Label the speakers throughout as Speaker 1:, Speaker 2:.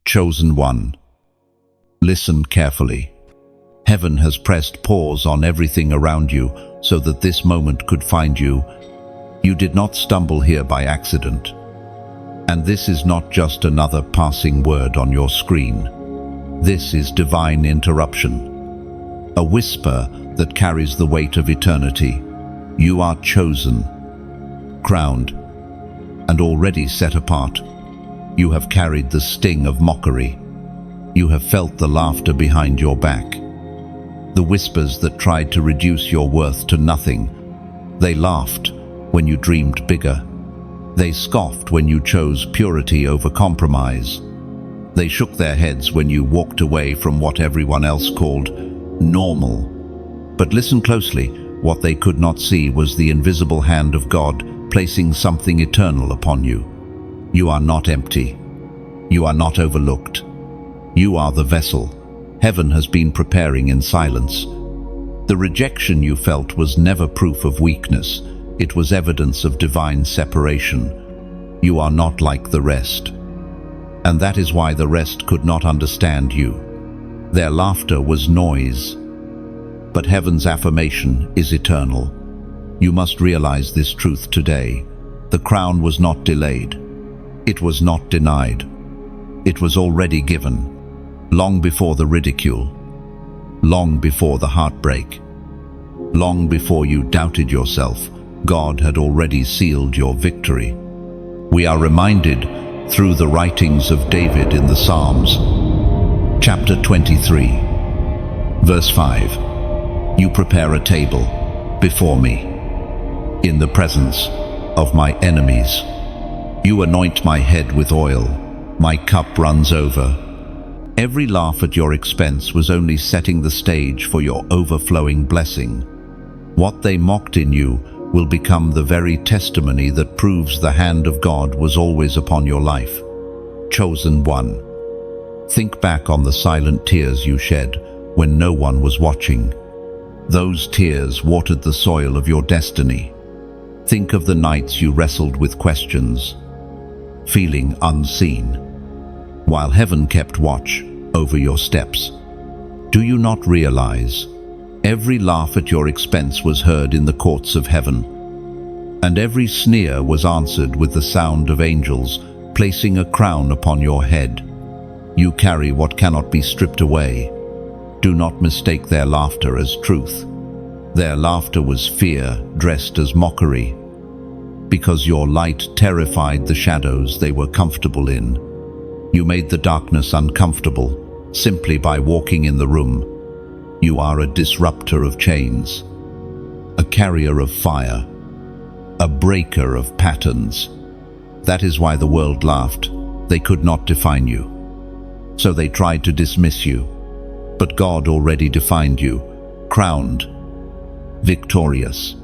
Speaker 1: Chosen one, listen carefully. Heaven has pressed pause on everything around you so that this moment could find you. You did not stumble here by accident. And this is not just another passing word on your screen. This is divine interruption, a whisper that carries the weight of eternity. You are chosen, crowned, and already set apart. You have carried the sting of mockery. You have felt the laughter behind your back, the whispers that tried to reduce your worth to nothing. They laughed when you dreamed bigger. They scoffed when you chose purity over compromise. They shook their heads when you walked away from what everyone else called normal. But listen closely, what they could not see was the invisible hand of God placing something eternal upon you. You are not empty. You are not overlooked. You are the vessel heaven has been preparing in silence. The rejection you felt was never proof of weakness. It was evidence of divine separation. You are not like the rest. And that is why the rest could not understand you. Their laughter was noise. But heaven's affirmation is eternal. You must realize this truth today. The crown was not delayed. It was not denied. It was already given. Long before the ridicule. Long before the heartbreak. Long before you doubted yourself, God had already sealed your victory. We are reminded through the writings of David in the Psalms. Chapter 23, verse 5. You prepare a table before me, in the presence of my enemies. You anoint my head with oil, my cup runs over. Every laugh at your expense was only setting the stage for your overflowing blessing. What they mocked in you will become the very testimony that proves the hand of God was always upon your life. Chosen one. Think back on the silent tears you shed when no one was watching. Those tears watered the soil of your destiny. Think of the nights you wrestled with questions, feeling unseen, while heaven kept watch over your steps. Do you not realize every laugh at your expense was heard in the courts of heaven, and every sneer was answered with the sound of angels placing a crown upon your head? You carry what cannot be stripped away. Do not mistake their laughter as truth. Their laughter was fear dressed as mockery, because your light terrified the shadows they were comfortable in. You made the darkness uncomfortable simply by walking in the room. You are a disruptor of chains, a carrier of fire, a breaker of patterns. That is why the world laughed. They could not define you. So they tried to dismiss you. But God already defined you, crowned, victorious,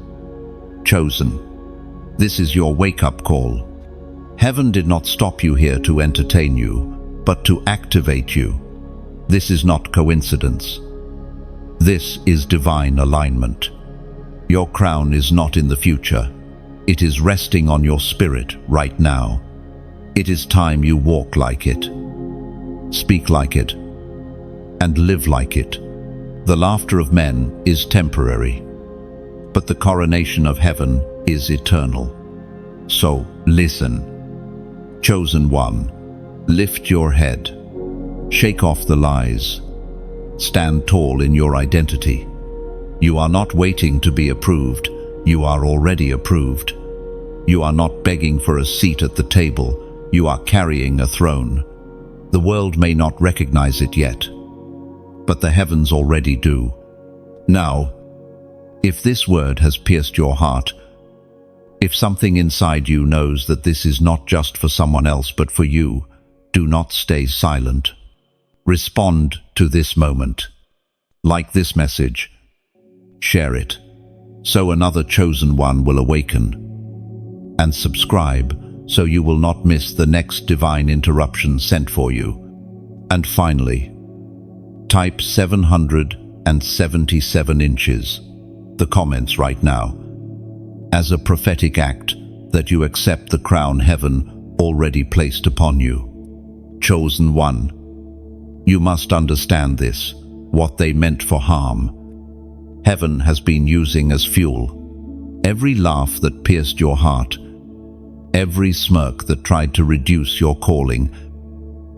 Speaker 1: chosen. This is your wake-up call. Heaven did not stop you here to entertain you, but to activate you. This is not coincidence. This is divine alignment. Your crown is not in the future. It is resting on your spirit right now. It is time you walk like it, speak like it, and live like it. The laughter of men is temporary, but the coronation of heaven is eternal. So listen. Chosen one, lift your head. Shake off the lies. Stand tall in your identity. You are not waiting to be approved. You are already approved. You are not begging for a seat at the table. You are carrying a throne. The world may not recognize it yet, but the heavens already do. Now, if this word has pierced your heart, if something inside you knows that this is not just for someone else but for you, do not stay silent. Respond to this moment. Like this message. Share it, so another chosen one will awaken. And subscribe, so you will not miss the next divine interruption sent for you. And finally, type 777 inches, the comments right now, as a prophetic act that you accept the crown heaven already placed upon you. Chosen one. You must understand this, what they meant for harm. Heaven has been using as fuel. Every laugh that pierced your heart, every smirk that tried to reduce your calling,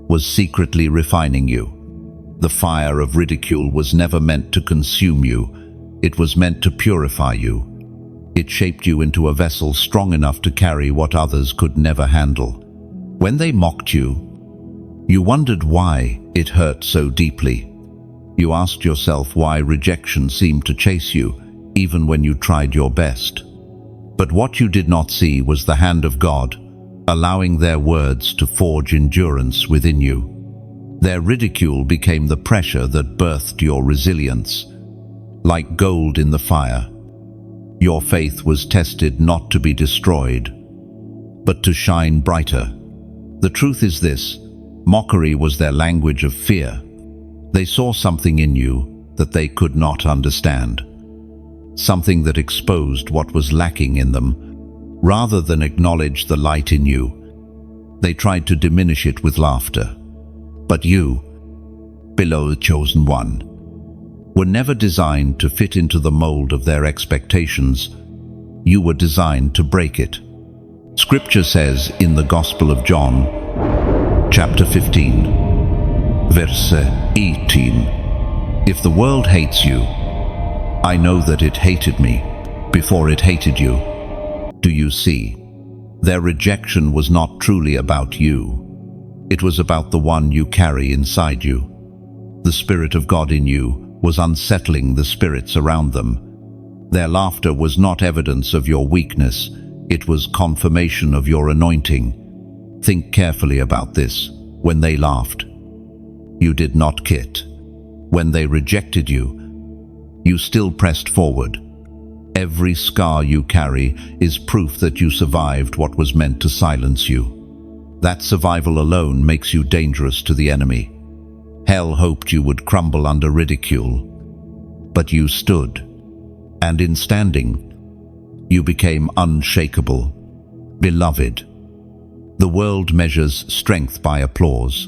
Speaker 1: was secretly refining you. The fire of ridicule was never meant to consume you. It was meant to purify you. It shaped you into a vessel strong enough to carry what others could never handle. When they mocked you, you wondered why it hurt so deeply. You asked yourself why rejection seemed to chase you, even when you tried your best. But what you did not see was the hand of God, allowing their words to forge endurance within you. Their ridicule became the pressure that birthed your resilience. Like gold in the fire, your faith was tested not to be destroyed, but to shine brighter. The truth is this: mockery was their language of fear. They saw something in you that they could not understand, something that exposed what was lacking in them. Rather than acknowledge the light in you, they tried to diminish it with laughter. But you, beloved chosen one, were never designed to fit into the mold of their expectations. You were designed to break it. Scripture says in the Gospel of John, chapter 15, verse 18, "If the world hates you, I know that it hated me before it hated you." Do you see? Their rejection was not truly about you. It was about the one you carry inside you. The Spirit of God in you was unsettling the spirits around them. Their laughter was not evidence of your weakness. It was confirmation of your anointing. Think carefully about this. When they laughed, you did not quit. When they rejected you, you still pressed forward. Every scar you carry is proof that you survived what was meant to silence you. That survival alone makes you dangerous to the enemy. Hell hoped you would crumble under ridicule, but you stood, and in standing, you became unshakable. Beloved, the world measures strength by applause,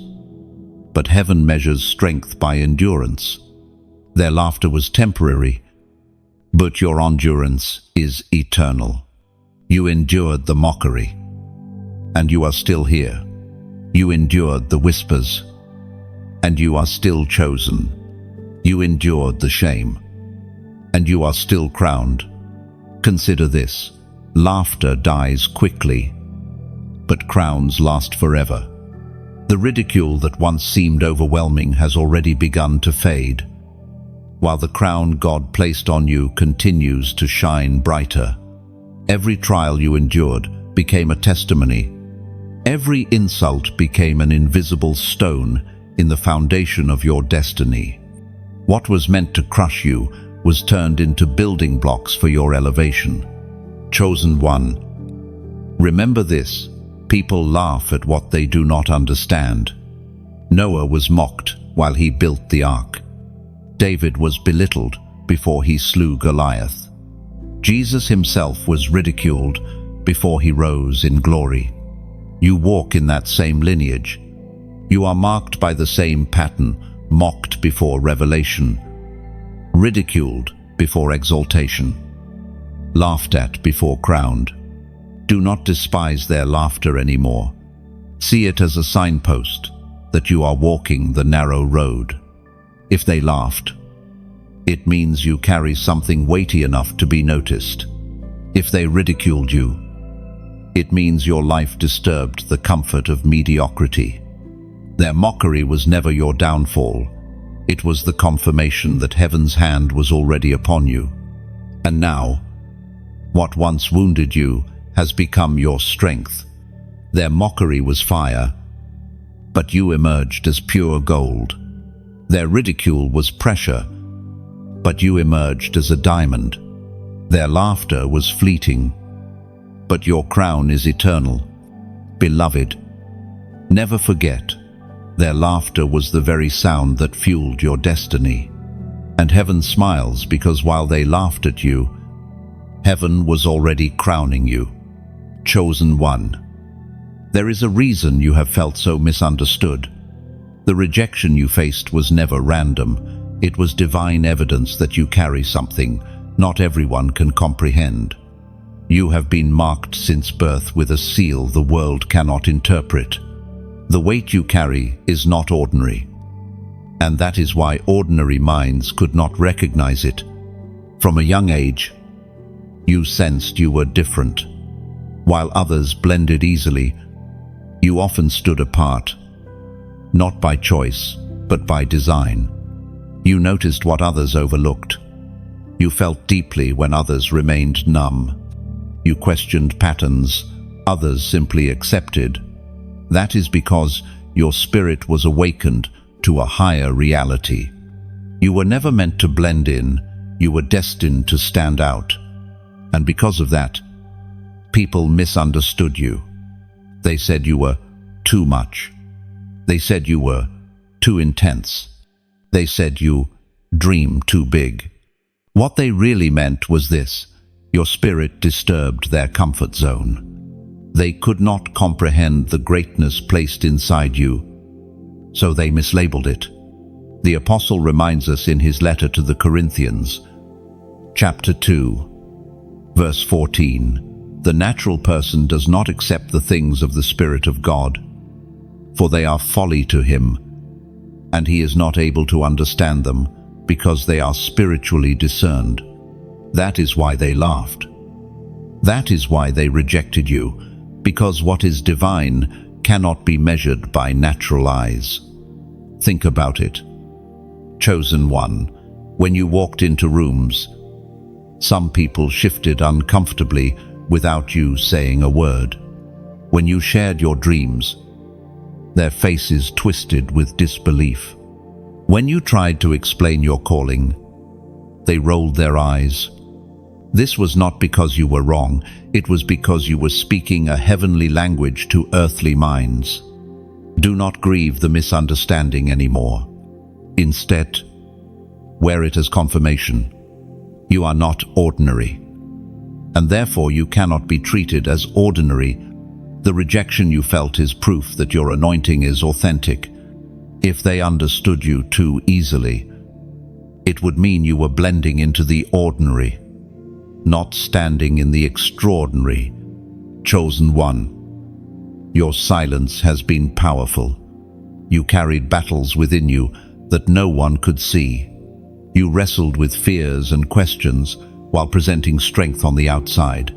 Speaker 1: but heaven measures strength by endurance. Their laughter was temporary, but your endurance is eternal. You endured the mockery, and you are still here. You endured the whispers, and you are still chosen. You endured the shame, and you are still crowned. Consider this: laughter dies quickly, but crowns last forever. The ridicule that once seemed overwhelming has already begun to fade, while the crown God placed on you continues to shine brighter. Every trial you endured became a testimony. Every insult became an invisible stone in the foundation of your destiny. What was meant to crush you was turned into building blocks for your elevation. Chosen one, remember this: people laugh at what they do not understand. Noah was mocked while he built the ark. David was belittled before he slew Goliath. Jesus himself was ridiculed before he rose in glory. You walk in that same lineage. You are marked by the same pattern: mocked before revelation, ridiculed before exaltation, laughed at before crowned. Do not despise their laughter anymore. See it as a signpost that you are walking the narrow road. If they laughed, it means you carry something weighty enough to be noticed. If they ridiculed you, it means your life disturbed the comfort of mediocrity. Their mockery was never your downfall. It was the confirmation that heaven's hand was already upon you. And now, what once wounded you has become your strength. Their mockery was fire, but you emerged as pure gold. Their ridicule was pressure, but you emerged as a diamond. Their laughter was fleeting, but your crown is eternal. Beloved, never forget, their laughter was the very sound that fueled your destiny. And heaven smiles because while they laughed at you, heaven was already crowning you. Chosen one. There is a reason you have felt so misunderstood. The rejection you faced was never random. It was divine evidence that you carry something not everyone can comprehend. You have been marked since birth with a seal the world cannot interpret. The weight you carry is not ordinary, and that is why ordinary minds could not recognize it. From a young age, you sensed you were different. While others blended easily, you often stood apart, not by choice, but by design. You noticed what others overlooked. You felt deeply when others remained numb. You questioned patterns others simply accepted. That is because your spirit was awakened to a higher reality. You were never meant to blend in, you were destined to stand out. And because of that, people misunderstood you. They said you were too much. They said you were too intense. They said you dream too big. What they really meant was this: your spirit disturbed their comfort zone. They could not comprehend the greatness placed inside you, so they mislabeled it. The Apostle reminds us in his letter to the Corinthians, chapter 2, verse 14, "The natural person does not accept the things of the Spirit of God, for they are folly to him, and he is not able to understand them, because they are spiritually discerned. That is why they laughed. That is why they rejected you, because what is divine cannot be measured by natural eyes." Think about it. Chosen one, when you walked into rooms, some people shifted uncomfortably without you saying a word. When you shared your dreams, their faces twisted with disbelief. When you tried to explain your calling, they rolled their eyes. This was not because you were wrong, it was because you were speaking a heavenly language to earthly minds. Do not grieve the misunderstanding anymore. Instead, wear it as confirmation. You are not ordinary, and therefore you cannot be treated as ordinary. The rejection you felt is proof that your anointing is authentic. If they understood you too easily, it would mean you were blending into the ordinary, not standing in the extraordinary. Chosen one, your silence has been powerful. You carried battles within you that no one could see. You wrestled with fears and questions while presenting strength on the outside.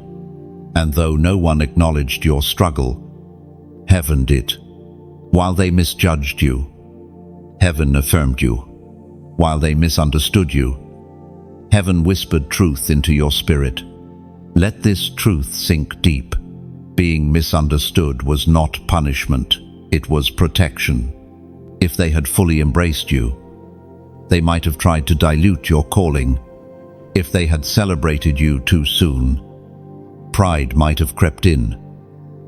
Speaker 1: And though no one acknowledged your struggle, heaven did. While they misjudged you, heaven affirmed you. While they misunderstood you, heaven whispered truth into your spirit. Let this truth sink deep. Being misunderstood was not punishment, it was protection. If they had fully embraced you, they might have tried to dilute your calling. If they had celebrated you too soon, pride might have crept in.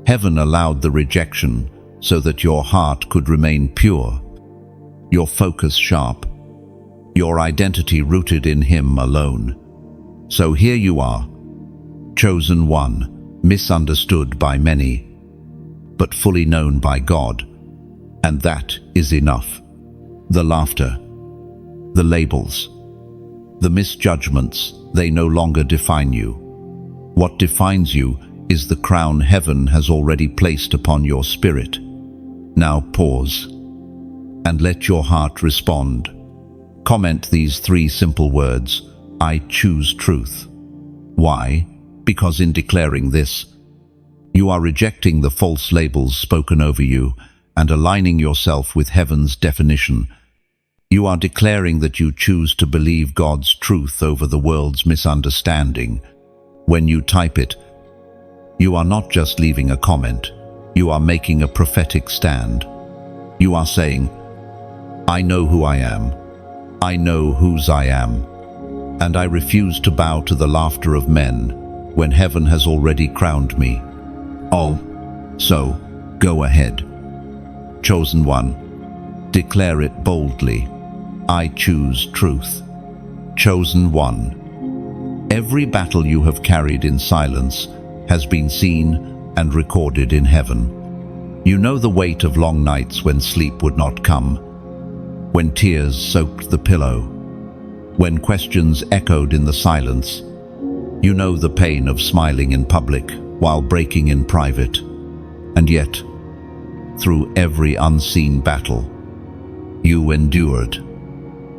Speaker 1: Heaven allowed the rejection so that your heart could remain pure, your focus sharp, your identity rooted in Him alone. So here you are, chosen one, misunderstood by many, but fully known by God, and that is enough. The laughter, the labels, the misjudgments, they no longer define you. What defines you is the crown heaven has already placed upon your spirit. Now pause and let your heart respond. Comment these 3 simple words: I choose truth. Why? Because in declaring this, you are rejecting the false labels spoken over you and aligning yourself with heaven's definition. You are declaring that you choose to believe God's truth over the world's misunderstanding. When you type it, you are not just leaving a comment, you are making a prophetic stand. You are saying, I know who I am, I know whose I am, and I refuse to bow to the laughter of men when heaven has already crowned me. Oh, so go ahead. Chosen one, declare it boldly. I choose truth. Chosen one, every battle you have carried in silence has been seen and recorded in heaven. You know the weight of long nights when sleep would not come, when tears soaked the pillow, when questions echoed in the silence. You know the pain of smiling in public while breaking in private. And yet, through every unseen battle, you endured.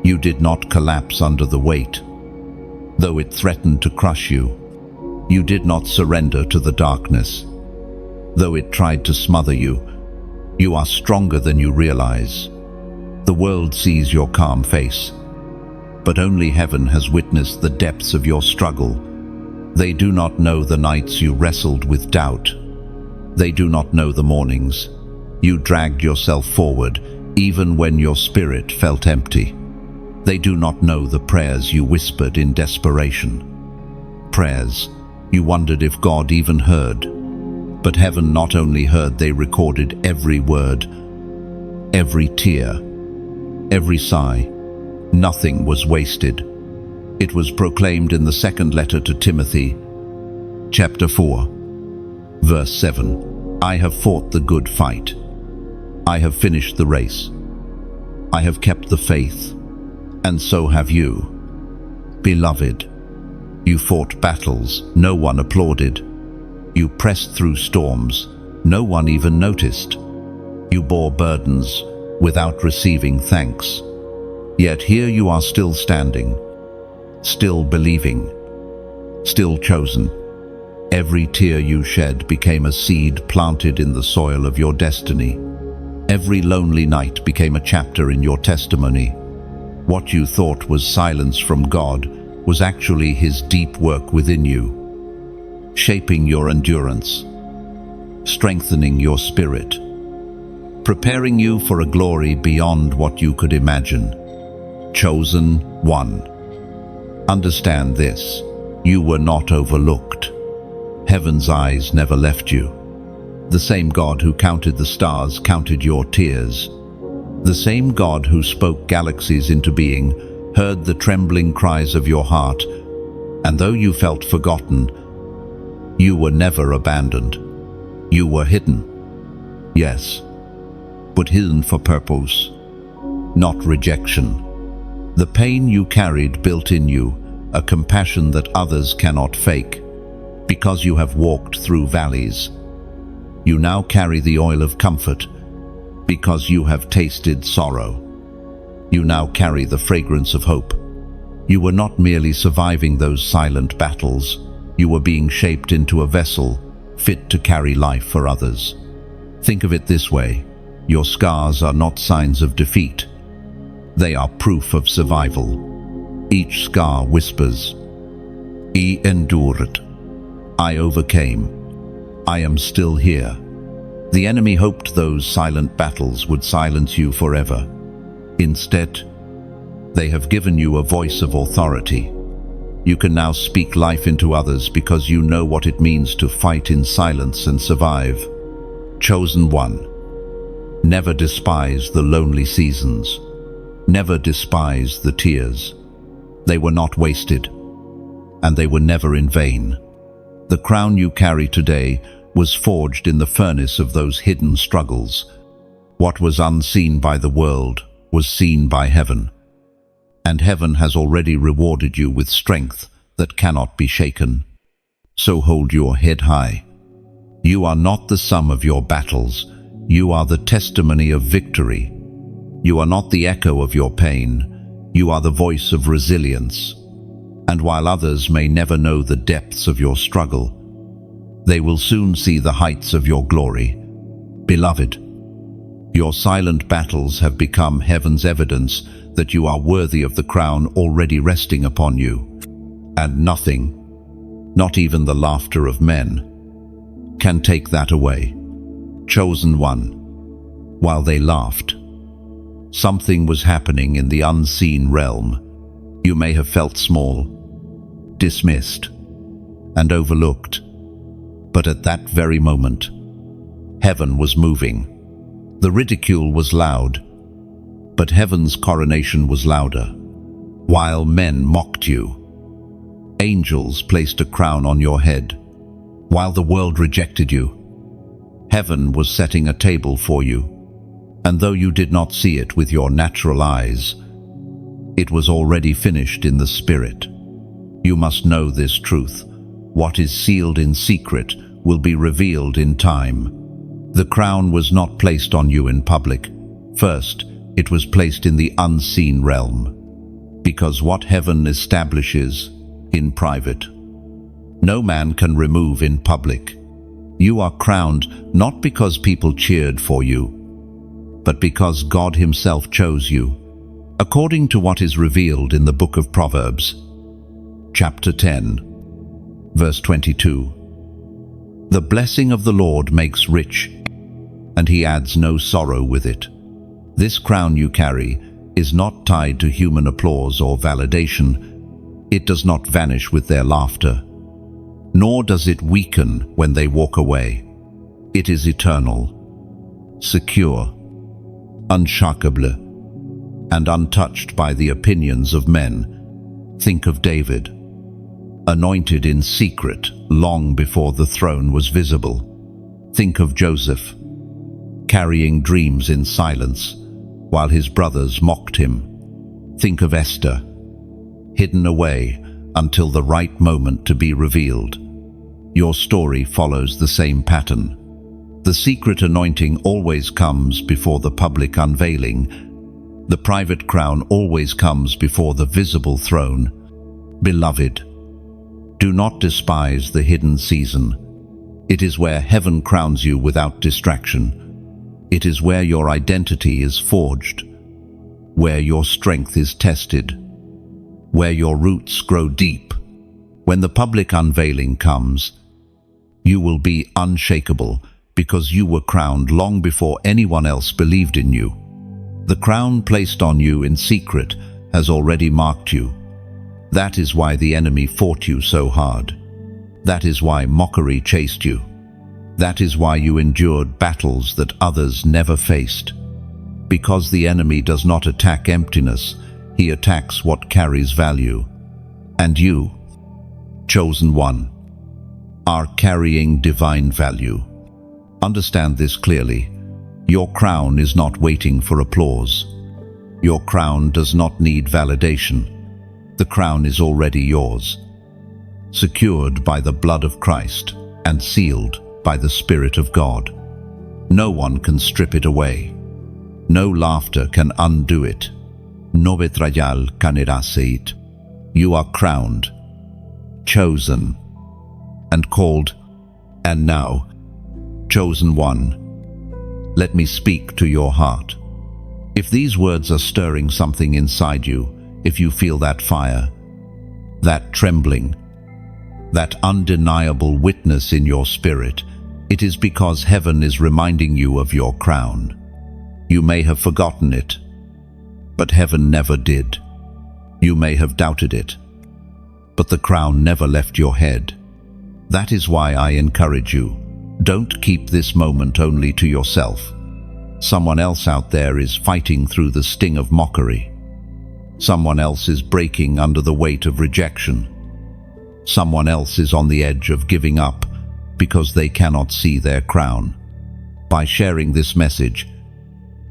Speaker 1: You did not collapse under the weight. Though it threatened to crush you, you did not surrender to the darkness. Though it tried to smother you, you are stronger than you realize. The world sees your calm face, but only heaven has witnessed the depths of your struggle. They do not know the nights you wrestled with doubt. They do not know the mornings you dragged yourself forward, even when your spirit felt empty. They do not know the prayers you whispered in desperation. Prayers you wondered if God even heard. But heaven not only heard, they recorded every word, every tear, every sigh. Nothing was wasted. It was proclaimed in the second letter to Timothy, chapter 4, verse 7. I have fought the good fight. I have finished the race. I have kept the faith, and so have you. Beloved, you fought battles no one applauded. You pressed through storms no one even noticed. You bore burdens without receiving thanks. Yet here you are, still standing, still believing, still chosen. Every tear you shed became a seed planted in the soil of your destiny. Every lonely night became a chapter in your testimony. What you thought was silence from God was actually His deep work within you, shaping your endurance, strengthening your spirit, preparing you for a glory beyond what you could imagine. Chosen one. Understand this: you were not overlooked. Heaven's eyes never left you. The same God who counted the stars counted your tears. The same God who spoke galaxies into being heard the trembling cries of your heart, and though you felt forgotten, you were never abandoned. You were hidden, yes, but hidden for purpose, not rejection. The pain you carried built in you a compassion that others cannot fake. Because you have walked through valleys, you now carry the oil of comfort. Because you have tasted sorrow, you now carry the fragrance of hope. You were not merely surviving those silent battles, you were being shaped into a vessel fit to carry life for others. Think of it this way: your scars are not signs of defeat. They are proof of survival. Each scar whispers, "I endured. I overcame. I am still here." The enemy hoped those silent battles would silence you forever. Instead, they have given you a voice of authority. You can now speak life into others because you know what it means to fight in silence and survive. Chosen one. Never despise the lonely seasons. Never despise the tears. They were not wasted, and they were never in vain. The crown you carry today was forged in the furnace of those hidden struggles. What was unseen by the world was seen by heaven, and heaven has already rewarded you with strength that cannot be shaken. So hold your head high. You are not the sum of your battles. You are the testimony of victory. You are not the echo of your pain. You are the voice of resilience. And while others may never know the depths of your struggle, they will soon see the heights of your glory. Beloved, your silent battles have become heaven's evidence that you are worthy of the crown already resting upon you. And nothing, not even the laughter of men, can take that away. Chosen one. While they laughed, something was happening in the unseen realm. You may have felt small, dismissed, and overlooked. But at that very moment, heaven was moving. The ridicule was loud, but heaven's coronation was louder. While men mocked you, angels placed a crown on your head. While the world rejected you, Heaven was setting a table for you, and though you did not see it with your natural eyes, it was already finished in the Spirit. You must know this truth. What is sealed in secret will be revealed in time. The crown was not placed on you in public. First, it was placed in the unseen realm, because what heaven establishes in private, no man can remove in public. You are crowned not because people cheered for you, but because God Himself chose you, according to what is revealed in the book of Proverbs, chapter 10, verse 22. The blessing of the Lord makes rich, and He adds no sorrow with it. This crown you carry is not tied to human applause or validation. It does not vanish with their laughter, nor does it weaken when they walk away. It is eternal, secure, unshakable, and untouched by the opinions of men. Think of David, anointed in secret long before the throne was visible. Think of Joseph, carrying dreams in silence while his brothers mocked him. Think of Esther, hidden away until the right moment to be revealed. Your story follows the same pattern. The secret anointing always comes before the public unveiling. The private crown always comes before the visible throne. Beloved, do not despise the hidden season. It is where heaven crowns you without distraction. It is where your identity is forged, where your strength is tested, where your roots grow deep. When the public unveiling comes, you will be unshakable because you were crowned long before anyone else believed in you. The crown placed on you in secret has already marked you. That is why the enemy fought you so hard. That is why mockery chased you. That is why you endured battles that others never faced. Because the enemy does not attack emptiness, he attacks what carries value. And you, chosen one, are carrying divine value. Understand this clearly. Your crown is not waiting for applause. Your crown does not need validation. The crown is already yours, secured by the blood of Christ and sealed by the Spirit of God. No one can strip it away. No laughter can undo it. No betrayal can erase it. You are crowned, chosen, and called. And now, chosen one, let me speak to your heart. If these words are stirring something inside you, if you feel that fire, that trembling, that undeniable witness in your spirit, it is because heaven is reminding you of your crown. You may have forgotten it, but heaven never did. You may have doubted it, but the crown never left your head. That is why I encourage you, don't keep this moment only to yourself. Someone else out there is fighting through the sting of mockery. Someone else is breaking under the weight of rejection. Someone else is on the edge of giving up because they cannot see their crown. By sharing this message,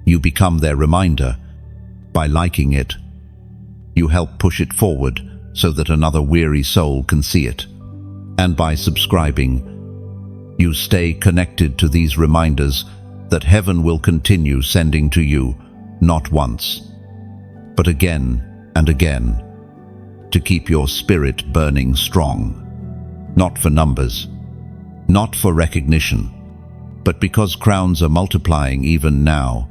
Speaker 1: you become their reminder. By liking it, you help push it forward so that another weary soul can see it. And by subscribing, you stay connected to these reminders that heaven will continue sending to you, not once, but again and again, to keep your spirit burning strong. Not for numbers, not for recognition, but because crowns are multiplying even now,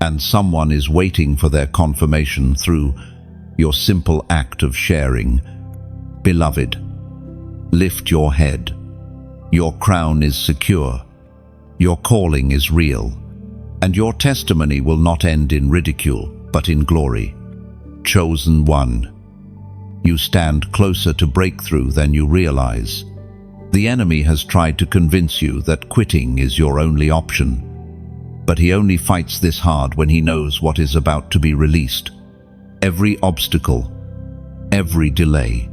Speaker 1: and someone is waiting for their confirmation through your simple act of sharing. Beloved, lift your head. Your crown is secure. Your calling is real. And your testimony will not end in ridicule, but in glory. Chosen one, you stand closer to breakthrough than you realize. The enemy has tried to convince you that quitting is your only option. But he only fights this hard when he knows what is about to be released. Every obstacle, every delay,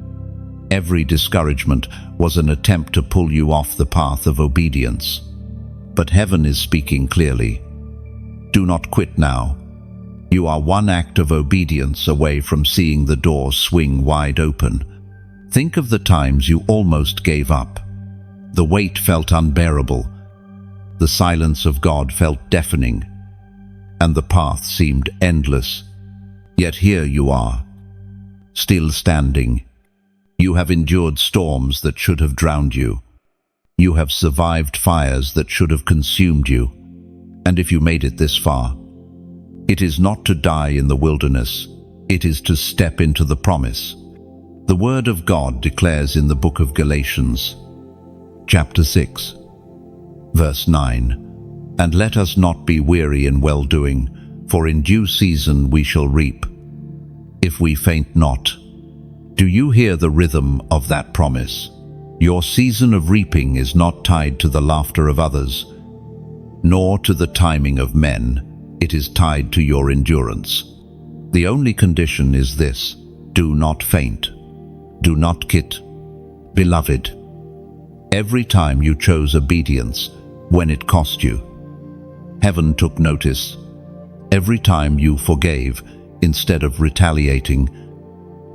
Speaker 1: every discouragement was an attempt to pull you off the path of obedience. But heaven is speaking clearly. Do not quit now. You are one act of obedience away from seeing the door swing wide open. Think of the times you almost gave up. The weight felt unbearable. The silence of God felt deafening. And the path seemed endless. Yet here you are, still standing. You have endured storms that should have drowned you. You have survived fires that should have consumed you. And if you made it this far, it is not to die in the wilderness, it is to step into the promise. The Word of God declares in the book of Galatians, chapter 6, verse 9, "And let us not be weary in well-doing, for in due season we shall reap, if we faint not." Do you hear the rhythm of that promise? Your season of reaping is not tied to the laughter of others, nor to the timing of men. It is tied to your endurance. The only condition is this: do not faint. Do not quit. Beloved, every time you chose obedience when it cost you, heaven took notice. Every time you forgave instead of retaliating,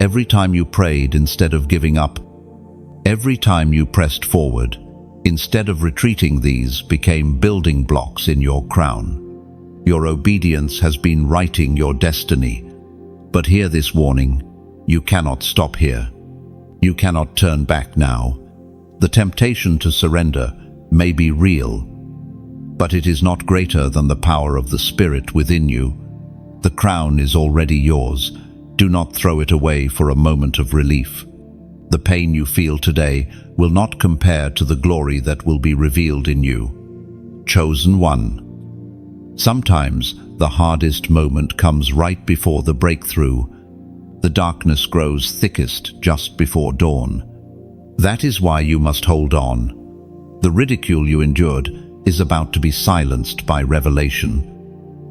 Speaker 1: every time you prayed instead of giving up, every time you pressed forward instead of retreating, these became building blocks in your crown. Your obedience has been writing your destiny. But hear this warning: you cannot stop here. You cannot turn back now. The temptation to surrender may be real, but it is not greater than the power of the Spirit within you. The crown is already yours. Do not throw it away for a moment of relief. The pain you feel today will not compare to the glory that will be revealed in you. Chosen one. Sometimes the hardest moment comes right before the breakthrough. The darkness grows thickest just before dawn. That is why you must hold on. The ridicule you endured is about to be silenced by revelation.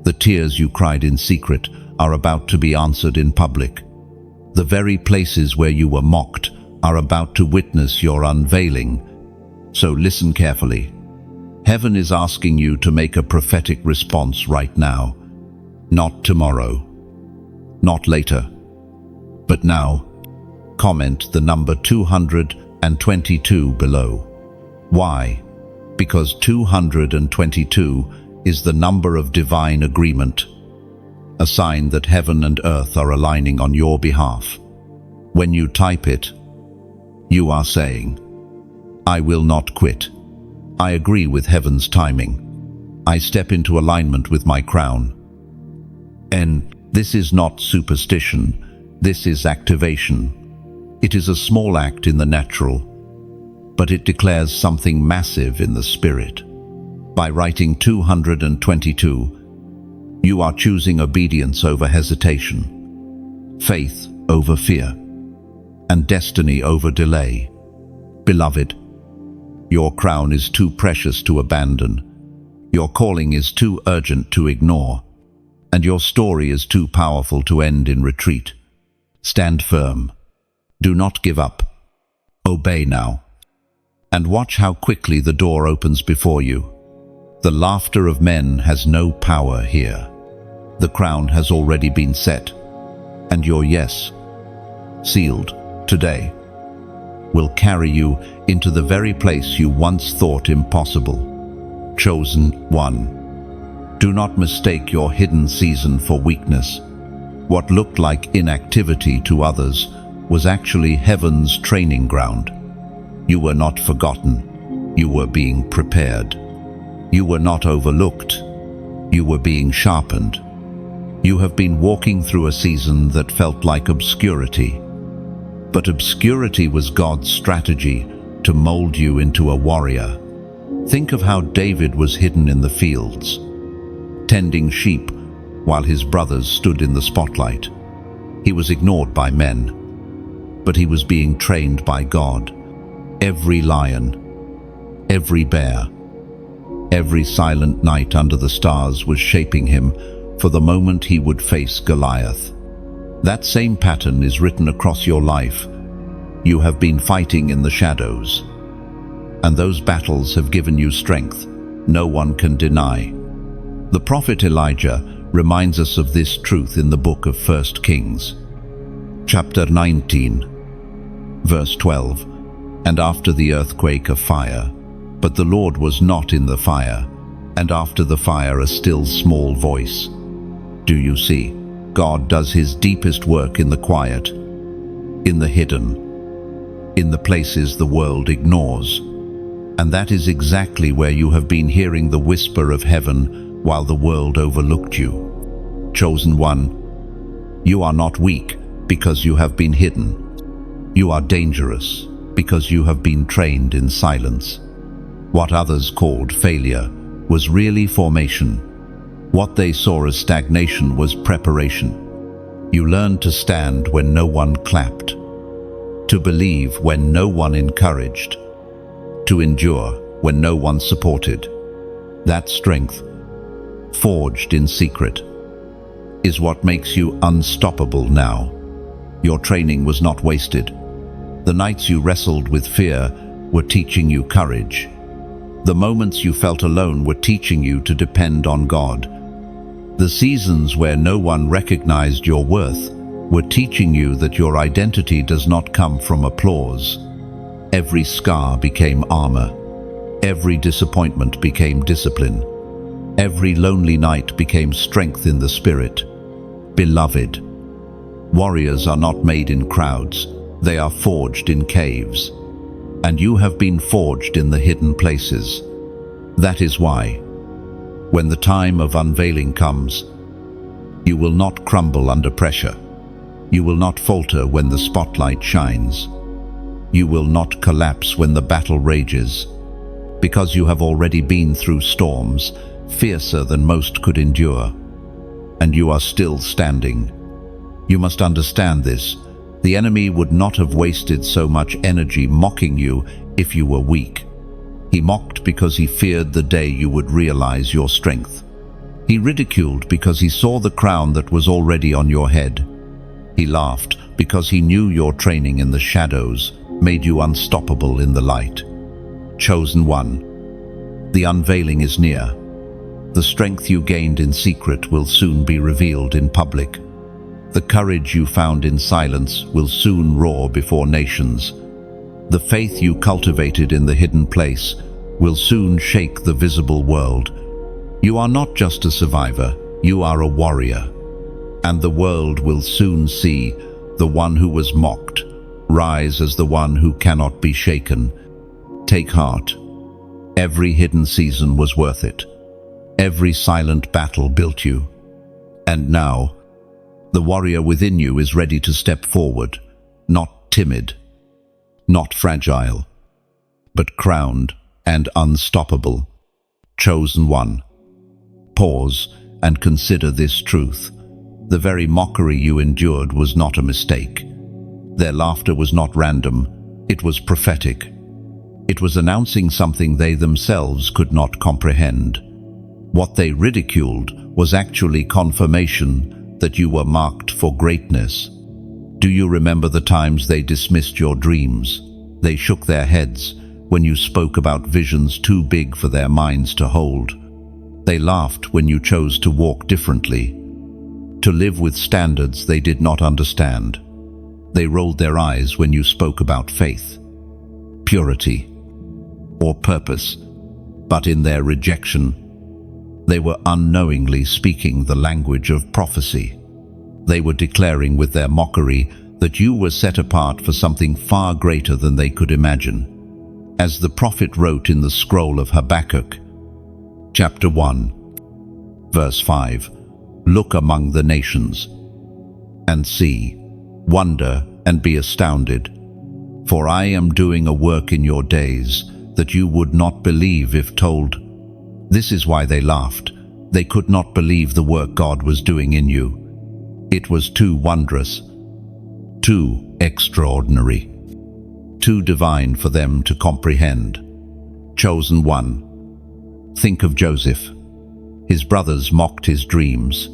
Speaker 1: The tears you cried in secret are about to be answered in public. The very places where you were mocked are about to witness your unveiling. So listen carefully. Heaven is asking you to make a prophetic response right now. Not tomorrow, not later, but now. Comment the number 222 below. Why? Because 222 is the number of divine agreement, a sign that heaven and earth are aligning on your behalf. When you type it, you are saying, "I will not quit. I agree with heaven's timing. I step into alignment with my crown." And this is not superstition, this is activation. It is a small act in the natural, but it declares something massive in the spirit. By writing 222, you are choosing obedience over hesitation, faith over fear, and destiny over delay. Beloved, your crown is too precious to abandon. Your calling is too urgent to ignore, and your story is too powerful to end in retreat. Stand firm. Do not give up. Obey now. And watch how quickly the door opens before you. The laughter of men has no power here. The crown has already been set, and your yes, sealed today, will carry you into the very place you once thought impossible. Chosen one. Do not mistake your hidden season for weakness. What looked like inactivity to others was actually heaven's training ground. You were not forgotten. You were being prepared. You were not overlooked. You were being sharpened. You have been walking through a season that felt like obscurity. But obscurity was God's strategy to mold you into a warrior. Think of how David was hidden in the fields, tending sheep while his brothers stood in the spotlight. He was ignored by men, but he was being trained by God. Every lion, every bear, every silent night under the stars was shaping him for the moment he would face Goliath. That same pattern is written across your life. You have been fighting in the shadows, and those battles have given you strength. no one can deny. The prophet Elijah reminds us of this truth in the book of 1 Kings, chapter 19, verse 12. And after the earthquake a fire, but the Lord was not in the fire, and after the fire a still small voice. Do you see? God does his deepest work in the quiet, in the hidden, in the places the world ignores. And that is exactly where you have been hearing the whisper of heaven while the world overlooked you. Chosen one, you are not weak because you have been hidden. You are dangerous because you have been trained in silence. What others called failure was really formation. What they saw as stagnation was preparation. You learned to stand when no one clapped, to believe when no one encouraged, to endure when no one supported. That strength, forged in secret, is what makes you unstoppable now. Your training was not wasted. The nights you wrestled with fear were teaching you courage. The moments you felt alone were teaching you to depend on God. The seasons where no one recognized your worth were teaching you that your identity does not come from applause. Every scar became armor. Every disappointment became discipline. Every lonely night became strength in the spirit. Beloved, warriors are not made in crowds. They are forged in caves. And you have been forged in the hidden places. That is why, when the time of unveiling comes, you will not crumble under pressure. You will not falter when the spotlight shines. You will not collapse when the battle rages, because you have already been through storms fiercer than most could endure, and you are still standing. You must understand this. The enemy would not have wasted so much energy mocking you if you were weak. He mocked because he feared the day you would realize your strength. He ridiculed because he saw the crown that was already on your head. He laughed because he knew your training in the shadows made you unstoppable in the light. Chosen one, the unveiling is near. The strength you gained in secret will soon be revealed in public. The courage you found in silence will soon roar before nations. The faith you cultivated in the hidden place will soon shake the visible world. You are not just a survivor, you are a warrior. And the world will soon see the one who was mocked rise as the one who cannot be shaken. Take heart. Every hidden season was worth it. Every silent battle built you. And now, the warrior within you is ready to step forward, not timid, not fragile, but crowned and unstoppable. Chosen one. Pause and consider this truth. The very mockery you endured was not a mistake. Their laughter was not random, it was prophetic. It was announcing something they themselves could not comprehend. What they ridiculed was actually confirmation that you were marked for greatness. Do you remember the times they dismissed your dreams? They shook their heads when you spoke about visions too big for their minds to hold. They laughed when you chose to walk differently, to live with standards they did not understand. They rolled their eyes when you spoke about faith, purity, or purpose, but in their rejection, they were unknowingly speaking the language of prophecy. They were declaring with their mockery that you were set apart for something far greater than they could imagine. As the prophet wrote in the scroll of Habakkuk, chapter 1, verse 5, "Look among the nations, and see, wonder and be astounded, for I am doing a work in your days that you would not believe if told." This is why they laughed. They could not believe the work God was doing in you. It was too wondrous, too extraordinary, too divine for them to comprehend. Chosen one. Think of Joseph. His brothers mocked his dreams,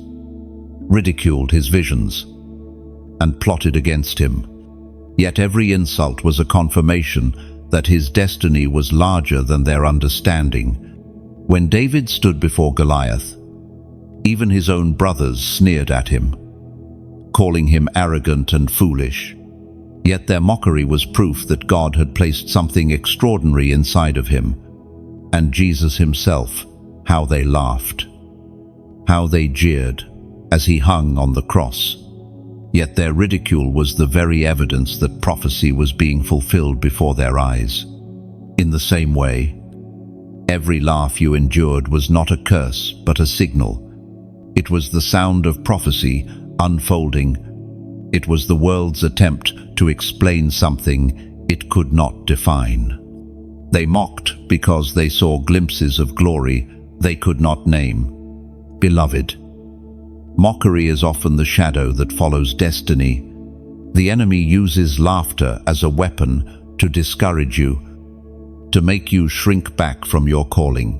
Speaker 1: ridiculed his visions, and plotted against him. Yet every insult was a confirmation that his destiny was larger than their understanding. When David stood before Goliath, even his own brothers sneered at him, calling him arrogant and foolish. Yet their mockery was proof that God had placed something extraordinary inside of him. And Jesus himself, how they laughed, how they jeered as he hung on the cross. Yet their ridicule was the very evidence that prophecy was being fulfilled before their eyes. In the same way, every laugh you endured was not a curse, but a signal. It was the sound of prophecy unfolding. It was the world's attempt to explain something it could not define. They mocked because they saw glimpses of glory they could not name. Beloved, mockery is often the shadow that follows destiny. The enemy uses laughter as a weapon to discourage you, to make you shrink back from your calling.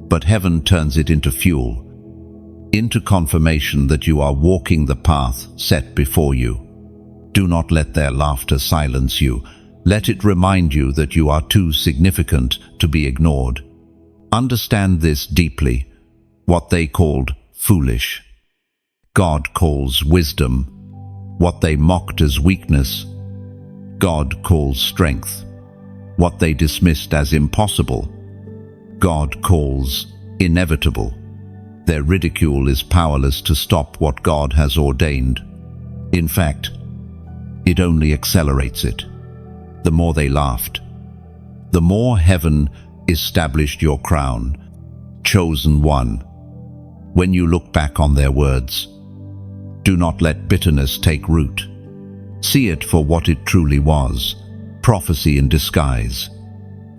Speaker 1: But heaven turns it into fuel, into confirmation that you are walking the path set before you. Do not let their laughter silence you. Let it remind you that you are too significant to be ignored. Understand this deeply. What they called foolish, God calls wisdom. What they mocked as weakness, God calls strength. What they dismissed as impossible, God calls inevitable. Their ridicule is powerless to stop what God has ordained. In fact, it only accelerates it. The more they laughed, the more heaven established your crown, chosen one. When you look back on their words, do not let bitterness take root. See it for what it truly was, prophecy in disguise.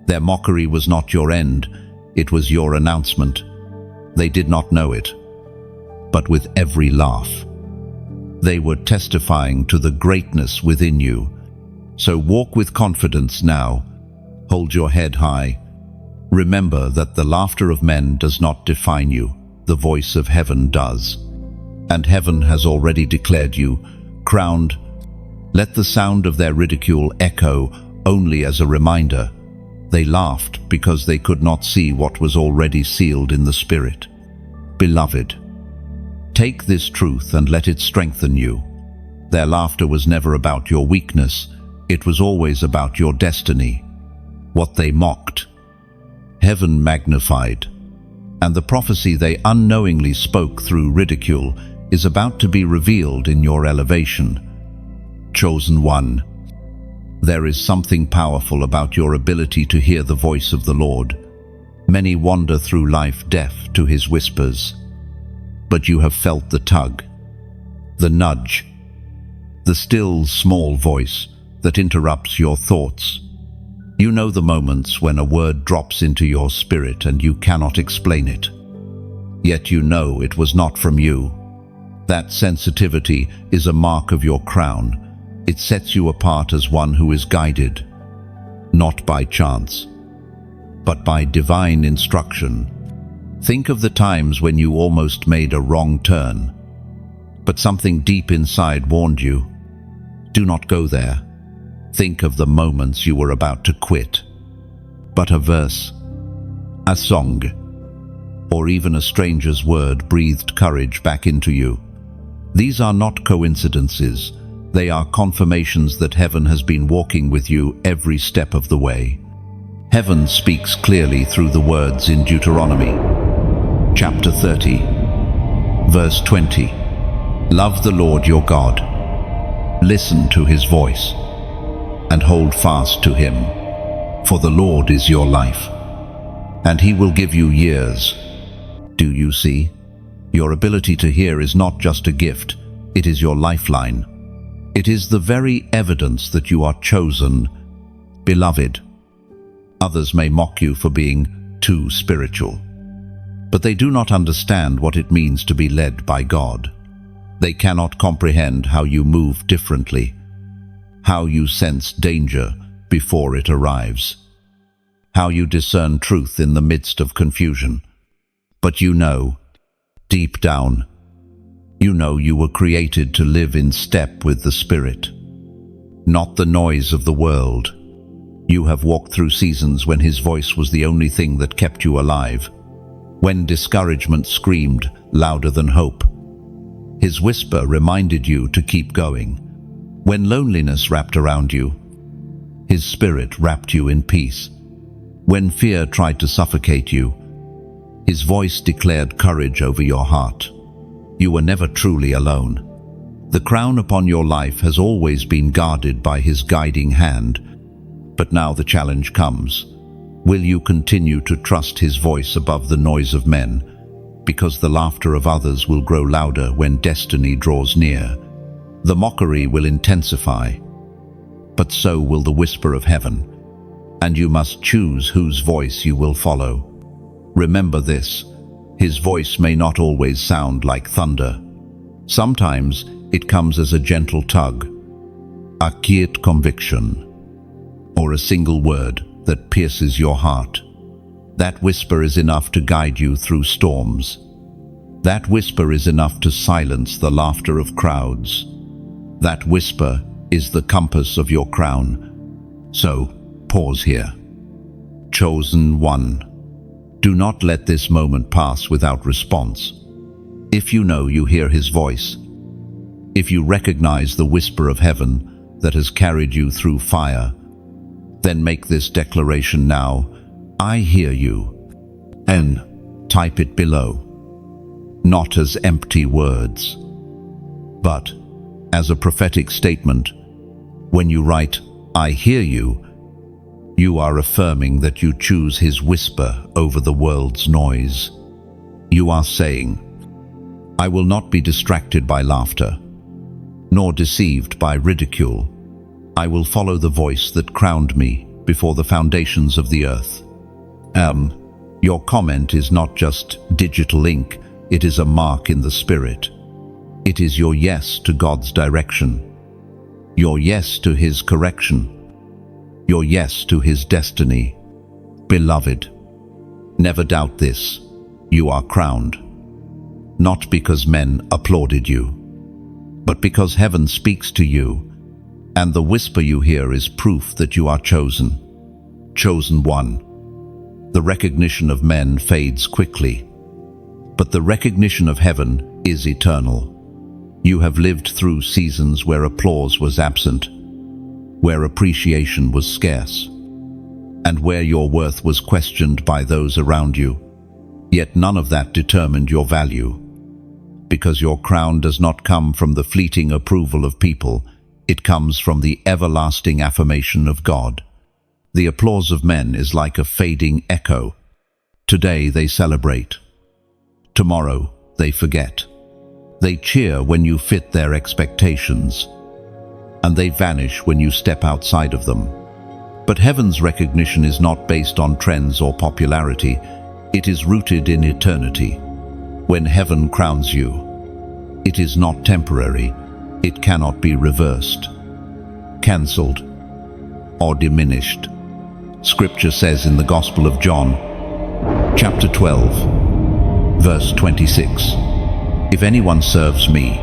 Speaker 1: Their mockery was not your end, it was your announcement. They did not know it, but with every laugh, they were testifying to the greatness within you. So walk with confidence now. Hold your head high. Remember that the laughter of men does not define you. The voice of heaven does. And heaven has already declared you crowned. Let the sound of their ridicule echo only as a reminder. They laughed because they could not see what was already sealed in the Spirit. Beloved, take this truth and let it strengthen you. Their laughter was never about your weakness. It was always about your destiny. What they mocked, heaven magnified. And the prophecy they unknowingly spoke through ridicule is about to be revealed in your elevation. Chosen one, there is something powerful about your ability to hear the voice of the Lord. Many wander through life deaf to his whispers, but you have felt the tug, the nudge, the still small voice that interrupts your thoughts. You know the moments when a word drops into your spirit and you cannot explain it. Yet you know it was not from you. That sensitivity is a mark of your crown. It sets you apart as one who is guided, not by chance, but by divine instruction. Think of the times when you almost made a wrong turn, but something deep inside warned you, do not go there. Think of the moments you were about to quit, but a verse, a song, or even a stranger's word breathed courage back into you. These are not coincidences. They are confirmations that heaven has been walking with you every step of the way. Heaven speaks clearly through the words in Deuteronomy, chapter 30, verse 20. Love the Lord your God. Listen to his voice and hold fast to him, for the Lord is your life, and he will give you years. Do you see? Your ability to hear is not just a gift, it is your lifeline. It is the very evidence that you are chosen. Beloved, others may mock you for being too spiritual, but they do not understand what it means to be led by God. They cannot comprehend how you move differently, how you sense danger before it arrives, how you discern truth in the midst of confusion. But you know, deep down, you know you were created to live in step with the Spirit, not the noise of the world. You have walked through seasons when his voice was the only thing that kept you alive. when discouragement screamed louder than hope. His whisper reminded you to keep going. When loneliness wrapped around you, His Spirit wrapped you in peace. When fear tried to suffocate you, His voice declared courage over your heart. You were never truly alone. The crown upon your life has always been guarded by His guiding hand. But now the challenge comes. Will you continue to trust His voice above the noise of men? Because the laughter of others will grow louder when destiny draws near. The mockery will intensify, but so will the whisper of heaven. And you must choose whose voice you will follow. Remember this, His voice may not always sound like thunder. Sometimes it comes as a gentle tug, a quiet conviction, or a single word that pierces your heart. That whisper is enough to guide you through storms. That whisper is enough to silence the laughter of crowds. That whisper is the compass of your crown. So, pause here. Chosen one. Do not let this moment pass without response. If you know you hear His voice, if you recognize the whisper of heaven that has carried you through fire, then make this declaration now. I hear you. And type it below. Not as empty words, but as a prophetic statement. When you write, I hear you, you are affirming that you choose His whisper over the world's noise. You are saying, I will not be distracted by laughter, nor deceived by ridicule. I will follow the voice that crowned me before the foundations of the earth. Your comment is not just digital ink, it is a mark in the Spirit. It is your yes to God's direction, your yes to His correction, your yes to His destiny. Beloved, never doubt this. You are crowned, not because men applauded you, but because heaven speaks to you, and the whisper you hear is proof that you are chosen. Chosen one. The recognition of men fades quickly, but the recognition of heaven is eternal. You have lived through seasons where applause was absent, where appreciation was scarce, and where your worth was questioned by those around you. Yet none of that determined your value, because your crown does not come from the fleeting approval of people, it comes from the everlasting affirmation of God. The applause of men is like a fading echo. Today they celebrate. Tomorrow they forget. They cheer when you fit their expectations, and they vanish when you step outside of them. But heaven's recognition is not based on trends or popularity. It is rooted in eternity. When heaven crowns you, it is not temporary. It cannot be reversed, cancelled, or diminished. Scripture says in the Gospel of John, chapter 12, verse 26, if anyone serves me,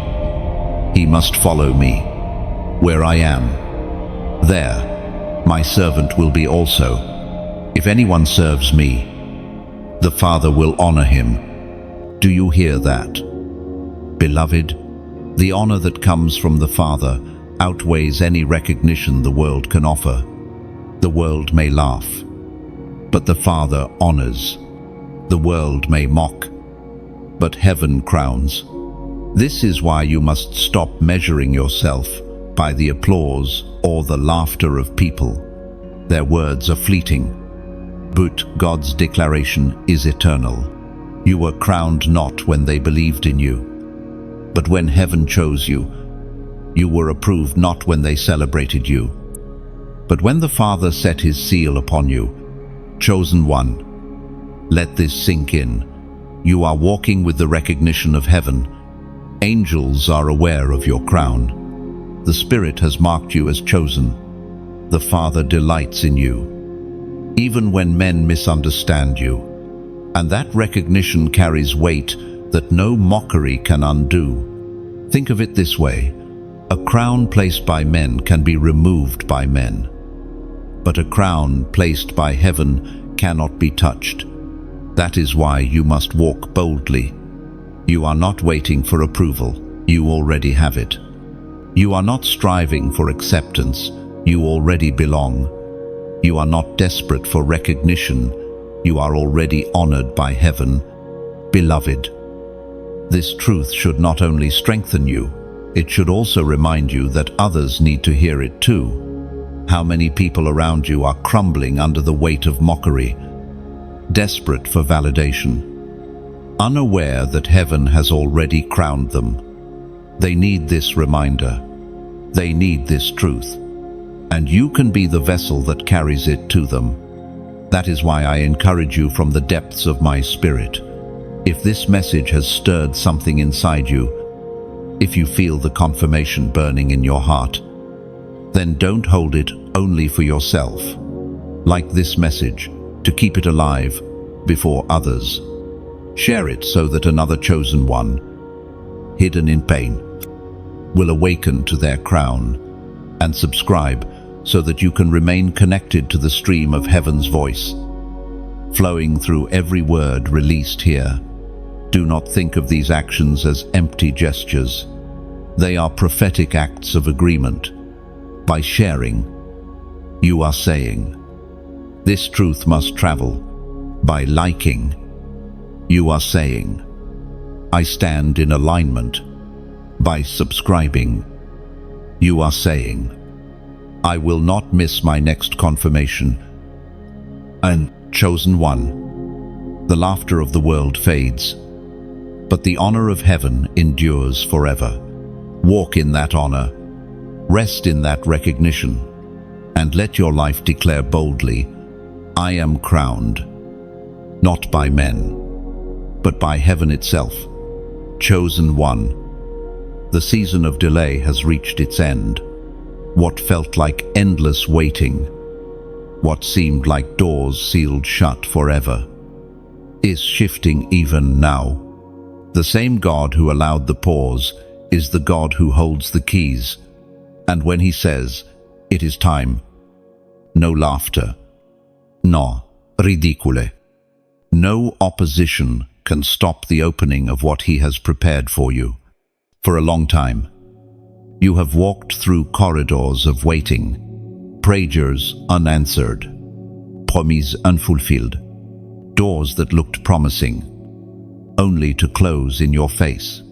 Speaker 1: he must follow me. Where I am, there my servant will be also. If anyone serves me, the Father will honor him. Do you hear that? Beloved, the honor that comes from the Father outweighs any recognition the world can offer. The world may laugh, but the Father honors. The world may mock, but heaven crowns. This is why you must stop measuring yourself by the applause or the laughter of people. Their words are fleeting, but God's declaration is eternal. You were crowned not when they believed in you, but when heaven chose you. You were approved not when they celebrated you, but when the Father set His seal upon you. Chosen one. Let this sink in. You are walking with the recognition of heaven. Angels are aware of your crown. The Spirit has marked you as chosen. The Father delights in you, even when men misunderstand you. And that recognition carries weight that no mockery can undo. Think of it this way. A crown placed by men can be removed by men, but a crown placed by heaven cannot be touched. That is why you must walk boldly. You are not waiting for approval, you already have it. You are not striving for acceptance, you already belong. You are not desperate for recognition, you are already honored by heaven. Beloved, this truth should not only strengthen you, it should also remind you that others need to hear it too. How many people around you are crumbling under the weight of mockery, desperate for validation, unaware that heaven has already crowned them. They need this reminder. They need this truth. And you can be the vessel that carries it to them. That is why I encourage you from the depths of my spirit. If this message has stirred something inside you, if you feel the confirmation burning in your heart, then don't hold it only for yourself. Like this message, to keep it alive before others. Share it so that another chosen one, hidden in pain, will awaken to their crown, and subscribe so that you can remain connected to the stream of heaven's voice, flowing through every word released here. Do not think of these actions as empty gestures. They are prophetic acts of agreement. By sharing, you are saying, this truth must travel. By liking, you are saying, I stand in alignment. By subscribing, you are saying, I will not miss my next confirmation. And chosen one, the laughter of the world fades, but the honor of heaven endures forever. Walk in that honor, rest in that recognition, and let your life declare boldly, I am crowned, not by men, but by heaven itself. Chosen one, the season of delay has reached its end. What felt like endless waiting, what seemed like doors sealed shut forever, is shifting even now. The same God who allowed the pause is the God who holds the keys. And when he says, it is time, no laughter, no ridicule, no opposition can stop the opening of what he has prepared for you. For a long time, you have walked through corridors of waiting, prayers unanswered, promises unfulfilled, doors that looked promising, only to close in your face.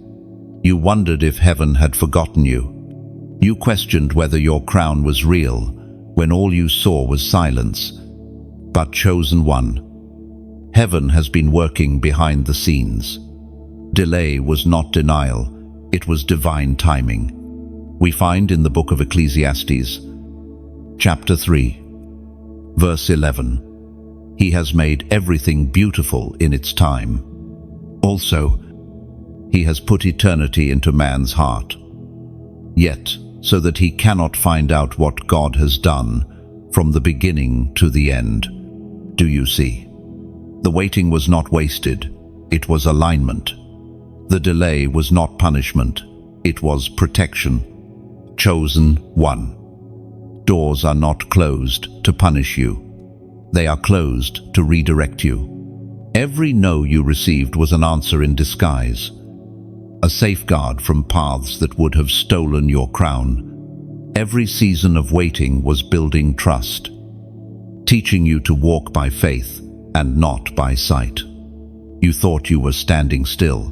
Speaker 1: You wondered if heaven had forgotten you. You questioned whether your crown was real, when all you saw was silence. But chosen one, heaven has been working behind the scenes. Delay was not denial, it was divine timing. We find in the book of Ecclesiastes, chapter 3, verse 11, He has made everything beautiful in its time. Also, He has put eternity into man's heart. Yet, so that he cannot find out what God has done from the beginning to the end. Do you see? The waiting was not wasted, it was alignment. The delay was not punishment, it was protection. Chosen one. Doors are not closed to punish you. They are closed to redirect you. Every no you received was an answer in disguise, a safeguard from paths that would have stolen your crown. Every season of waiting was building trust, teaching you to walk by faith and not by sight. You thought you were standing still,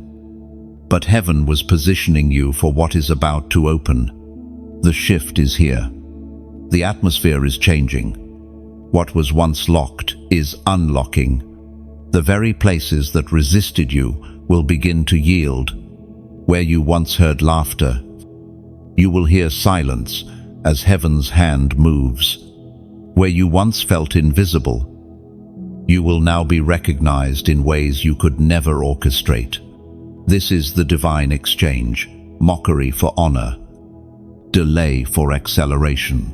Speaker 1: but heaven was positioning you for what is about to open. The shift is here. The atmosphere is changing. What was once locked is unlocking. The very places that resisted you will begin to yield. Where you once heard laughter, you will hear silence as heaven's hand moves. Where you once felt invisible, you will now be recognized in ways you could never orchestrate. This is the divine exchange, mockery for honor, delay for acceleration,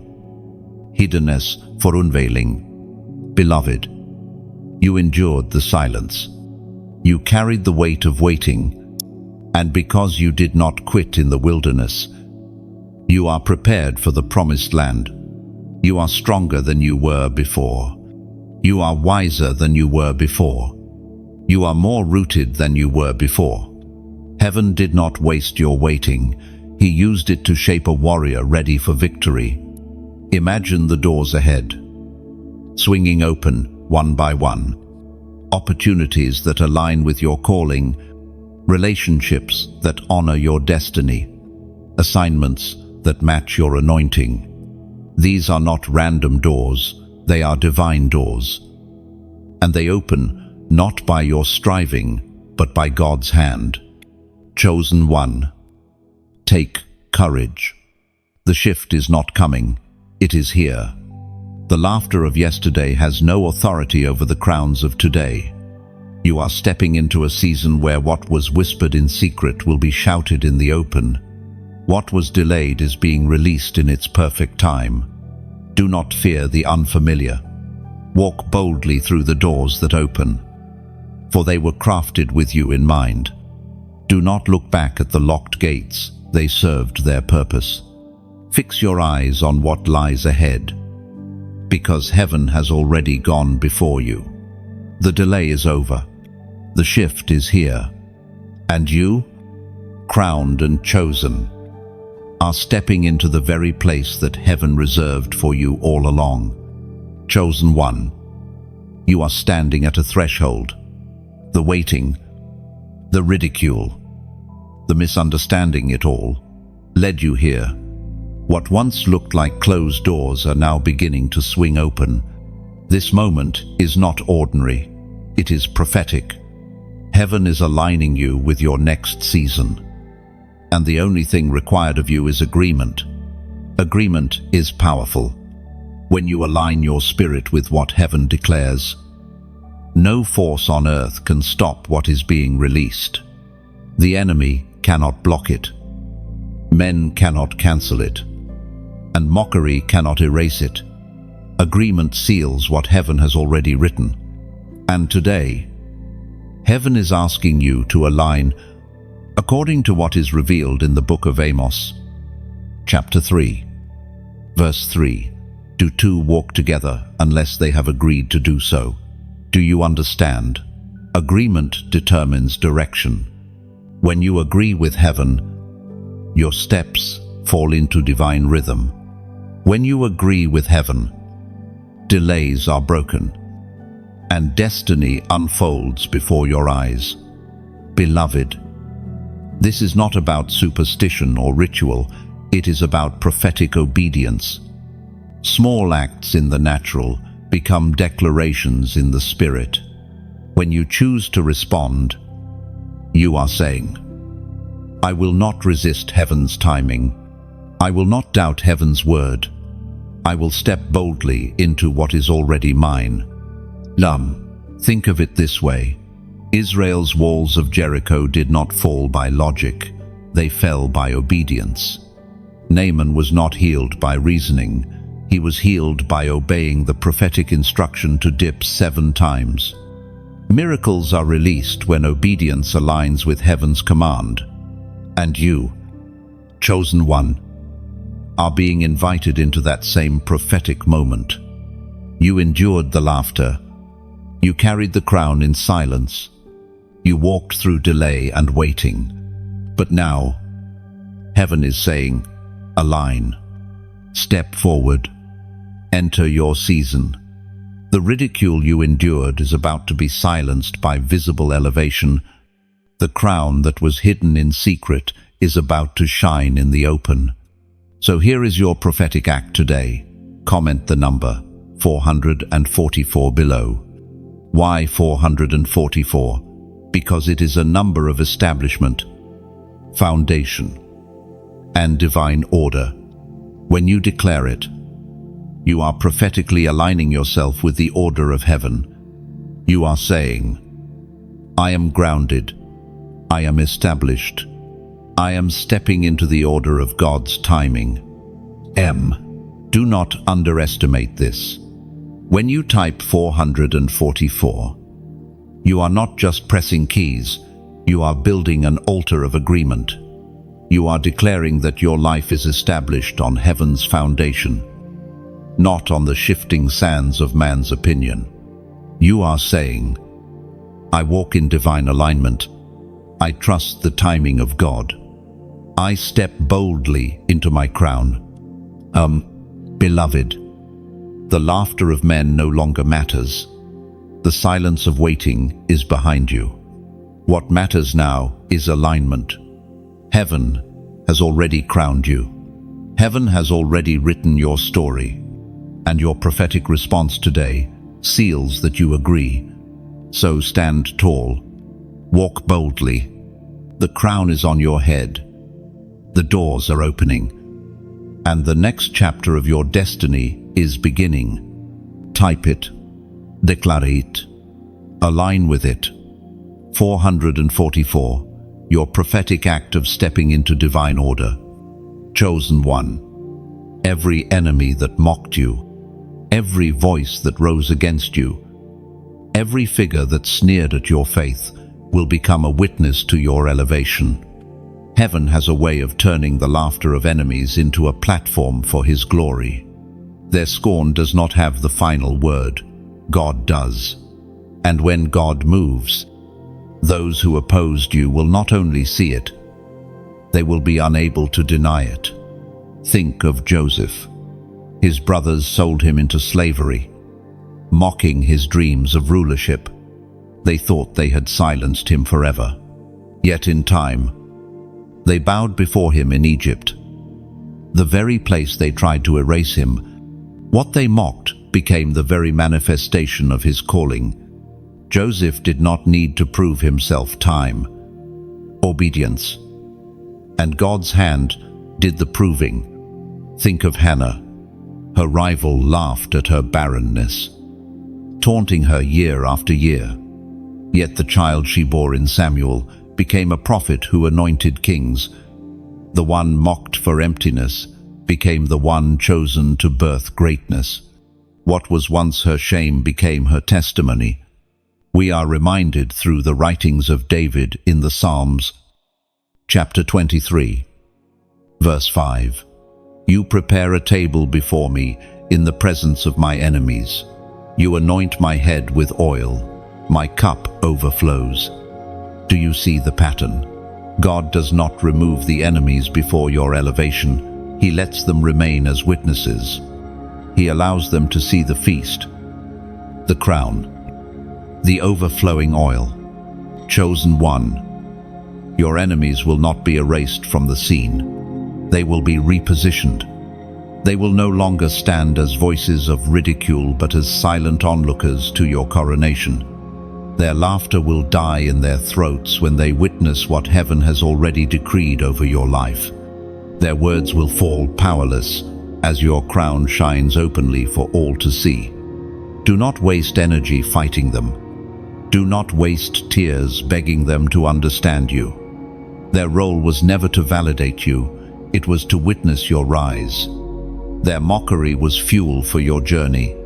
Speaker 1: hiddenness for unveiling. Beloved, you endured the silence. You carried the weight of waiting, and because you did not quit in the wilderness, you are prepared for the promised land. You are stronger than you were before. You are wiser than you were before. You are more rooted than you were before. Heaven did not waste your waiting. He used it to shape a warrior ready for victory. Imagine the doors ahead, swinging open one by one. Opportunities that align with your calling, relationships that honor your destiny, assignments that match your anointing. These are not random doors, they are divine doors. And they open not by your striving, but by God's hand. Chosen one, take courage. The shift is not coming, it is here. The laughter of yesterday has no authority over the crowns of today. You are stepping into a season where what was whispered in secret will be shouted in the open. What was delayed is being released in its perfect time. Do not fear the unfamiliar. Walk boldly through the doors that open, for they were crafted with you in mind. Do not look back at the locked gates, they served their purpose. Fix your eyes on what lies ahead, because heaven has already gone before you. The delay is over. The shift is here. And you, crowned and chosen, are stepping into the very place that heaven reserved for you all along. Chosen one, you are standing at a threshold. The waiting, the ridicule, the misunderstanding it all led you here. What once looked like closed doors are now beginning to swing open. This moment is not ordinary, it is prophetic. Heaven is aligning you with your next season. And the only thing required of you is agreement. Agreement is powerful. When you align your spirit with what heaven declares, no force on earth can stop what is being released. The enemy cannot block it. Men cannot cancel it. And mockery cannot erase it. Agreement seals what heaven has already written. And today, heaven is asking you to align according to what is revealed in the book of Amos, chapter 3, verse 3. Do two walk together unless they have agreed to do so? Do you understand? Agreement determines direction. When you agree with heaven, your steps fall into divine rhythm. When you agree with heaven, delays are broken, and destiny unfolds before your eyes. Beloved, this is not about superstition or ritual, it is about prophetic obedience. Small acts in the natural become declarations in the spirit. When you choose to respond, you are saying, I will not resist heaven's timing. I will not doubt heaven's word. I will step boldly into what is already mine. Think of it this way. Israel's walls of Jericho did not fall by logic. They fell by obedience. Naaman was not healed by reasoning. He was healed by obeying the prophetic instruction to dip 7 times. Miracles are released when obedience aligns with heaven's command. And you, chosen one, are being invited into that same prophetic moment. You endured the laughter. You carried the crown in silence. You walked through delay and waiting. But now, heaven is saying, align. Step forward. Enter your season. The ridicule you endured is about to be silenced by visible elevation. The crown that was hidden in secret is about to shine in the open. So here is your prophetic act today. Comment the number 444 below. Why 444? Because it is a number of establishment, foundation, and divine order. When you declare it, you are prophetically aligning yourself with the order of heaven. You are saying, I am grounded. I am established. I am stepping into the order of God's timing. Do not underestimate this. When you type 444, you are not just pressing keys, you are building an altar of agreement. You are declaring that your life is established on heaven's foundation, not on the shifting sands of man's opinion. You are saying, I walk in divine alignment. I trust the timing of God. I step boldly into my crown. Beloved, the laughter of men no longer matters. The silence of waiting is behind you. What matters now is alignment. Heaven has already crowned you. Heaven has already written your story, and your prophetic response today seals that you agree. So stand tall, walk boldly. The crown is on your head. The doors are opening, and the next chapter of your destiny is beginning. Type it, declare it, align with it. 444, your prophetic act of stepping into divine order. Chosen one. Every enemy that mocked you, every voice that rose against you, every figure that sneered at your faith will become a witness to your elevation. Heaven has a way of turning the laughter of enemies into a platform for His glory. Their scorn does not have the final word. God does. And when God moves, those who opposed you will not only see it, they will be unable to deny it. Think of Joseph. His brothers sold him into slavery, mocking his dreams of rulership. They thought they had silenced him forever. Yet in time, they bowed before him in Egypt. The very place they tried to erase him, what they mocked became the very manifestation of his calling. Joseph did not need to prove himself time. Obedience. And God's hand did the proving. Think of Hannah. Her rival laughed at her barrenness, taunting her year after year. Yet the child she bore in Samuel became a prophet who anointed kings. The one mocked for emptiness became the one chosen to birth greatness. What was once her shame became her testimony. We are reminded through the writings of David in the Psalms. Chapter 23, verse 5. You prepare a table before me in the presence of my enemies. You anoint my head with oil. My cup overflows. Do you see the pattern? God does not remove the enemies before your elevation. He lets them remain as witnesses. He allows them to see the feast, the crown, the overflowing oil. Chosen one. Your enemies will not be erased from the scene. They will be repositioned. They will no longer stand as voices of ridicule but as silent onlookers to your coronation. Their laughter will die in their throats when they witness what heaven has already decreed over your life. Their words will fall powerless as your crown shines openly for all to see. Do not waste energy fighting them. Do not waste tears begging them to understand you. Their role was never to validate you, it was to witness your rise. Their mockery was fuel for your journey,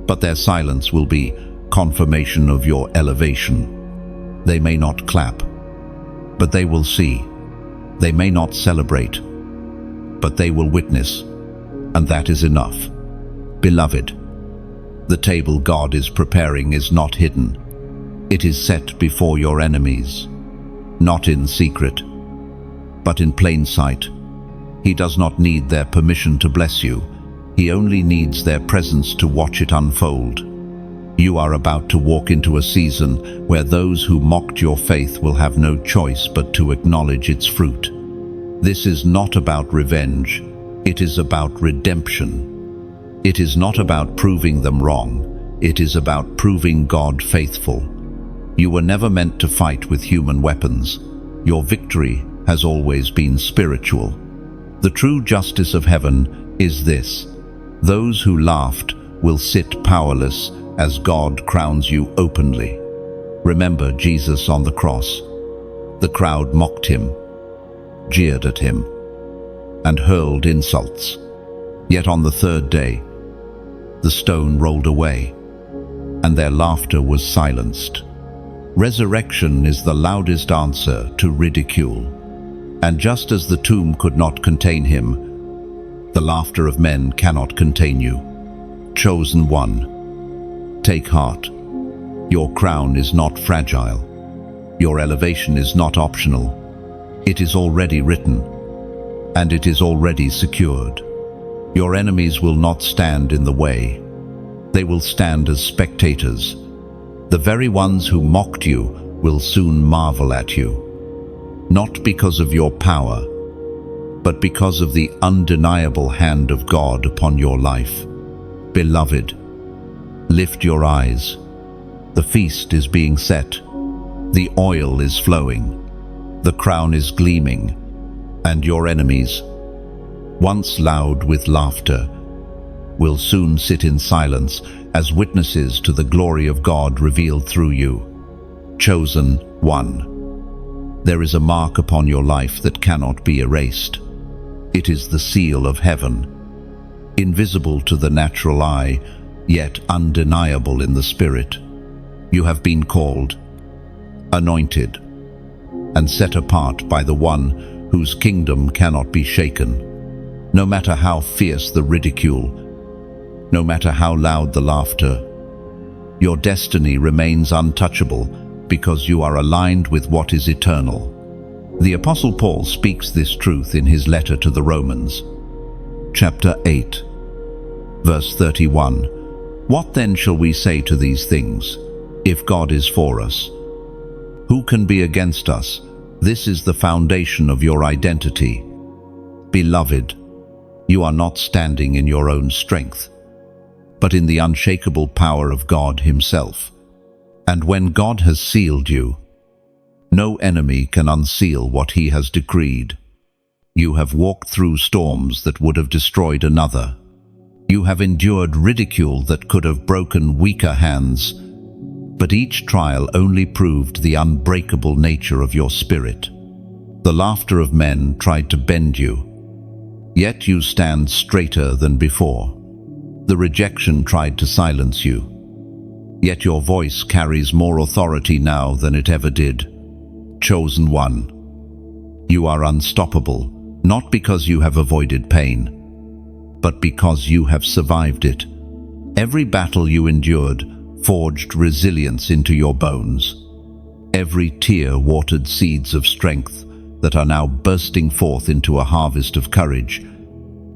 Speaker 1: but their silence will be confirmation of your elevation. They may not clap, but they will see. They may not celebrate, but they will witness, and that is enough. Beloved, the table God is preparing is not hidden. It is set before your enemies, not in secret, but in plain sight. He does not need their permission to bless you. He only needs their presence to watch it unfold. You are about to walk into a season where those who mocked your faith will have no choice but to acknowledge its fruit. This is not about revenge. It is about redemption. It is not about proving them wrong. It is about proving God faithful. You were never meant to fight with human weapons. Your victory has always been spiritual. The true justice of heaven is this: those who laughed will sit powerless as God crowns you openly. Remember Jesus on the cross. The crowd mocked him, jeered at him, and hurled insults. Yet on the third day, the stone rolled away, and their laughter was silenced. Resurrection is the loudest answer to ridicule. And just as the tomb could not contain him, the laughter of men cannot contain you. Chosen one, take heart. Your crown is not fragile. Your elevation is not optional. It is already written, and it is already secured. Your enemies will not stand in the way. They will stand as spectators. The very ones who mocked you will soon marvel at you, not because of your power, but because of the undeniable hand of God upon your life. Beloved, lift your eyes. The feast is being set. The oil is flowing. The crown is gleaming. And your enemies, once loud with laughter, will soon sit in silence as witnesses to the glory of God revealed through you. Chosen one. There is a mark upon your life that cannot be erased. It is the seal of heaven, invisible to the natural eye, yet undeniable in the spirit. You have been called, anointed, and set apart by the one whose kingdom cannot be shaken. No matter how fierce the ridicule, no matter how loud the laughter, your destiny remains untouchable because you are aligned with what is eternal. The Apostle Paul speaks this truth in his letter to the Romans, chapter 8, verse 31. What then shall we say to these things? If God is for us, who can be against us? This is the foundation of your identity. Beloved, you are not standing in your own strength, but in the unshakable power of God Himself. And when God has sealed you, no enemy can unseal what He has decreed. You have walked through storms that would have destroyed another. You have endured ridicule that could have broken weaker hands, but each trial only proved the unbreakable nature of your spirit. The laughter of men tried to bend you, yet you stand straighter than before. The rejection tried to silence you, yet your voice carries more authority now than it ever did. Chosen one. You are unstoppable, not because you have avoided pain, but because you have survived it. Every battle you endured forged resilience into your bones. Every tear watered seeds of strength that are now bursting forth into a harvest of courage.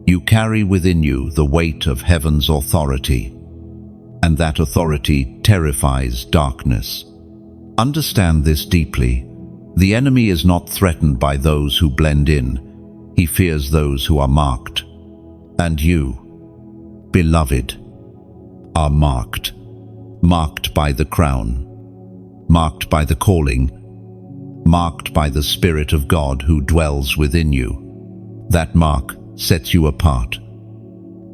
Speaker 1: You carry within you the weight of heaven's authority, and that authority terrifies darkness. Understand this deeply. The enemy is not threatened by those who blend in. He fears those who are marked. And you, beloved, are marked. Marked by the crown, marked by the calling, marked by the Spirit of God who dwells within you. That mark sets you apart,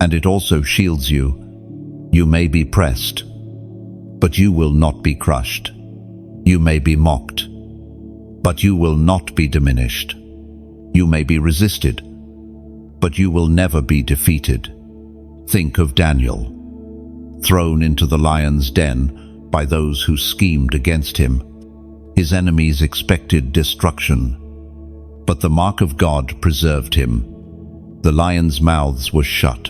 Speaker 1: and it also shields you. You may be pressed, but you will not be crushed. You may be mocked, but you will not be diminished. You may be resisted, but you will never be defeated. Think of Daniel, thrown into the lion's den by those who schemed against him. His enemies expected destruction, but the mark of God preserved him. The lions' mouths were shut,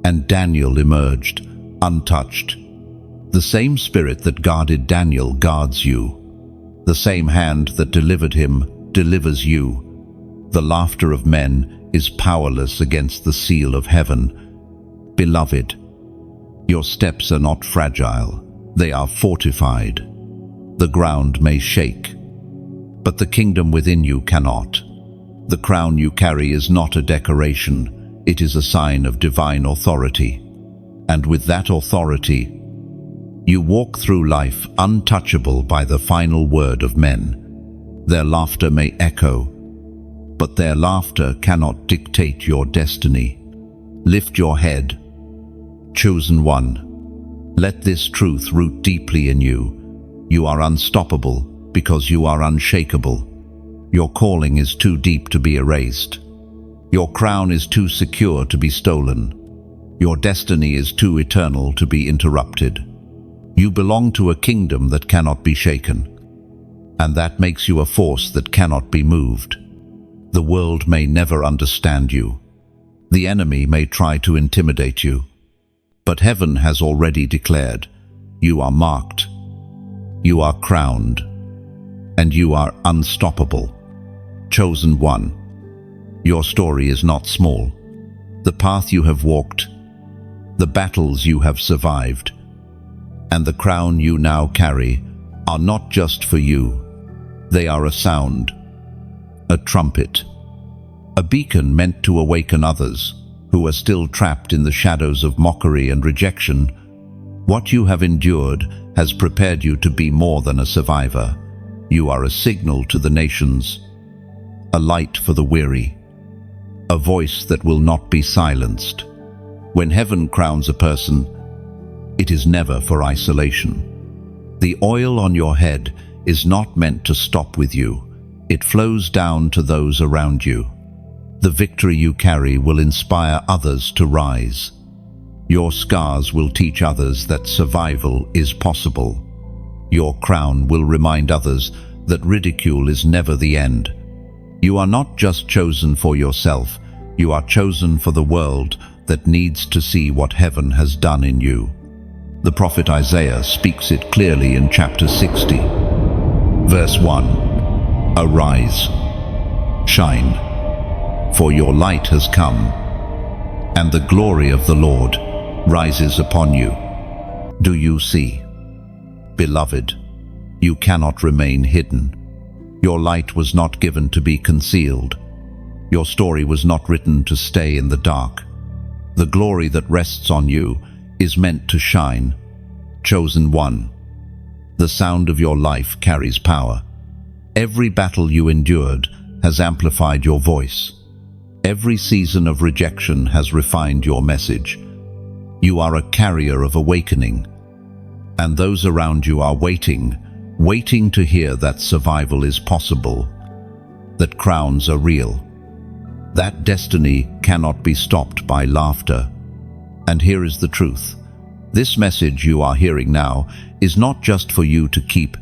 Speaker 1: and Daniel emerged untouched. The same Spirit that guarded Daniel guards you. The same hand that delivered him delivers you. The laughter of men is powerless against the seal of heaven. Beloved, your steps are not fragile, they are fortified. The ground may shake, but the kingdom within you cannot. The crown you carry is not a decoration, it is a sign of divine authority. And with that authority, you walk through life untouchable by the final word of men. Their laughter may echo, but their laughter cannot dictate your destiny. Lift your head, chosen one. Let this truth root deeply in you. You are unstoppable because you are unshakable. Your calling is too deep to be erased. Your crown is too secure to be stolen. Your destiny is too eternal to be interrupted. You belong to a kingdom that cannot be shaken, and that makes you a force that cannot be moved. The world may never understand you. The enemy may try to intimidate you, but heaven has already declared, you are marked, You are crowned, and you are unstoppable. Chosen one. Your story is not small. The path you have walked, the battles you have survived, and the crown you now carry are not just for you. They are a sound, a trumpet, a beacon meant to awaken others who are still trapped in the shadows of mockery and rejection. What you have endured has prepared you to be more than a survivor. You are a signal to the nations, a light for the weary, a voice that will not be silenced. When heaven crowns a person, it is never for isolation. The oil on your head is not meant to stop with you. It flows down to those around you. The victory you carry will inspire others to rise. Your scars will teach others that survival is possible. Your crown will remind others that ridicule is never the end. You are not just chosen for yourself, you are chosen for the world that needs to see what heaven has done in you. The prophet Isaiah speaks it clearly in chapter 60. Verse 1. Arise, shine, for your light has come, and the glory of the Lord rises upon you. Do you see? Beloved, you cannot remain hidden. Your light was not given to be concealed. Your story was not written to stay in the dark. The glory that rests on you is meant to shine. Chosen one. The sound of your life carries power. Every battle you endured has amplified your voice. Every season of rejection has refined your message. You are a carrier of awakening, and those around you are waiting to hear that survival is possible, that crowns are real, that destiny cannot be stopped by laughter. And here is the truth. This message you are hearing now is not just for you to keep.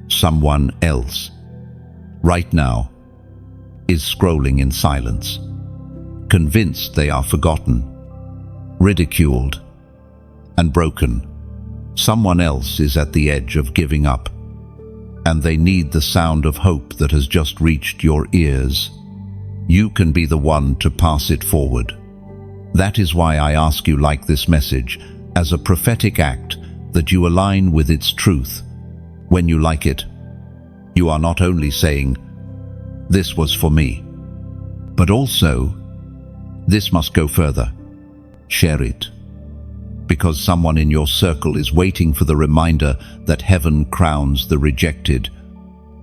Speaker 1: Someone else, right now, is scrolling in silence, convinced they are forgotten, ridiculed, and broken. Someone else is at the edge of giving up, and they need the sound of hope that has just reached your ears. You can be the one to pass it forward. That is why I ask you, like this message, as a prophetic act, that you align with its truth. When you like it, you are not only saying, "This was for me," but also, "This must go further." Share it, because someone in your circle is waiting for the reminder that heaven crowns the rejected.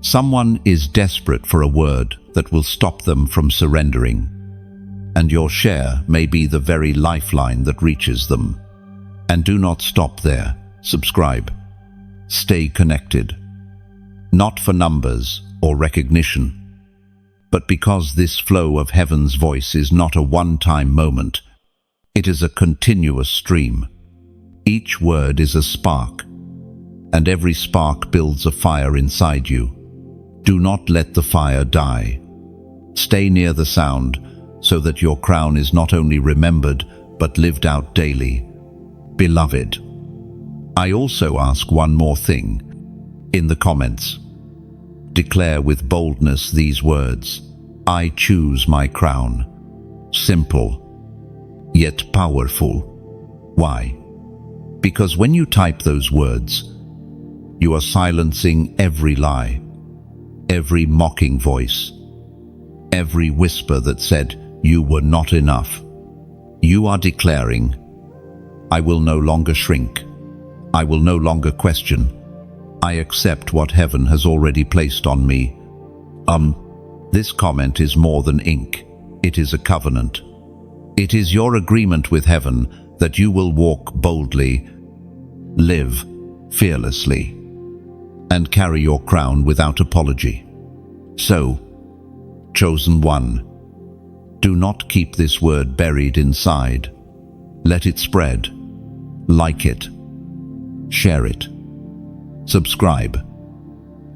Speaker 1: Someone is desperate for a word that will stop them from surrendering, and your share may be the very lifeline that reaches them. And do not stop there. Subscribe. Stay connected. Not for numbers or recognition, but because this flow of heaven's voice is not a one-time moment. It is a continuous stream. Each word is a spark, and every spark builds a fire inside you. Do not let the fire die. Stay near the sound so that your crown is not only remembered but lived out daily. Beloved, I also ask one more thing. In the comments, declare with boldness these words: "I choose my crown." Simple, yet powerful. Why? Because when you type those words, you are silencing every lie, every mocking voice, every whisper that said you were not enough. You are declaring, "I will no longer shrink. I will no longer question. I accept what heaven has already placed on me." This comment is more than ink. It is a covenant. It is your agreement with heaven that you will walk boldly, live fearlessly, and carry your crown without apology. So, chosen one, do not keep this word buried inside. Let it spread. Like it. Share it. Subscribe.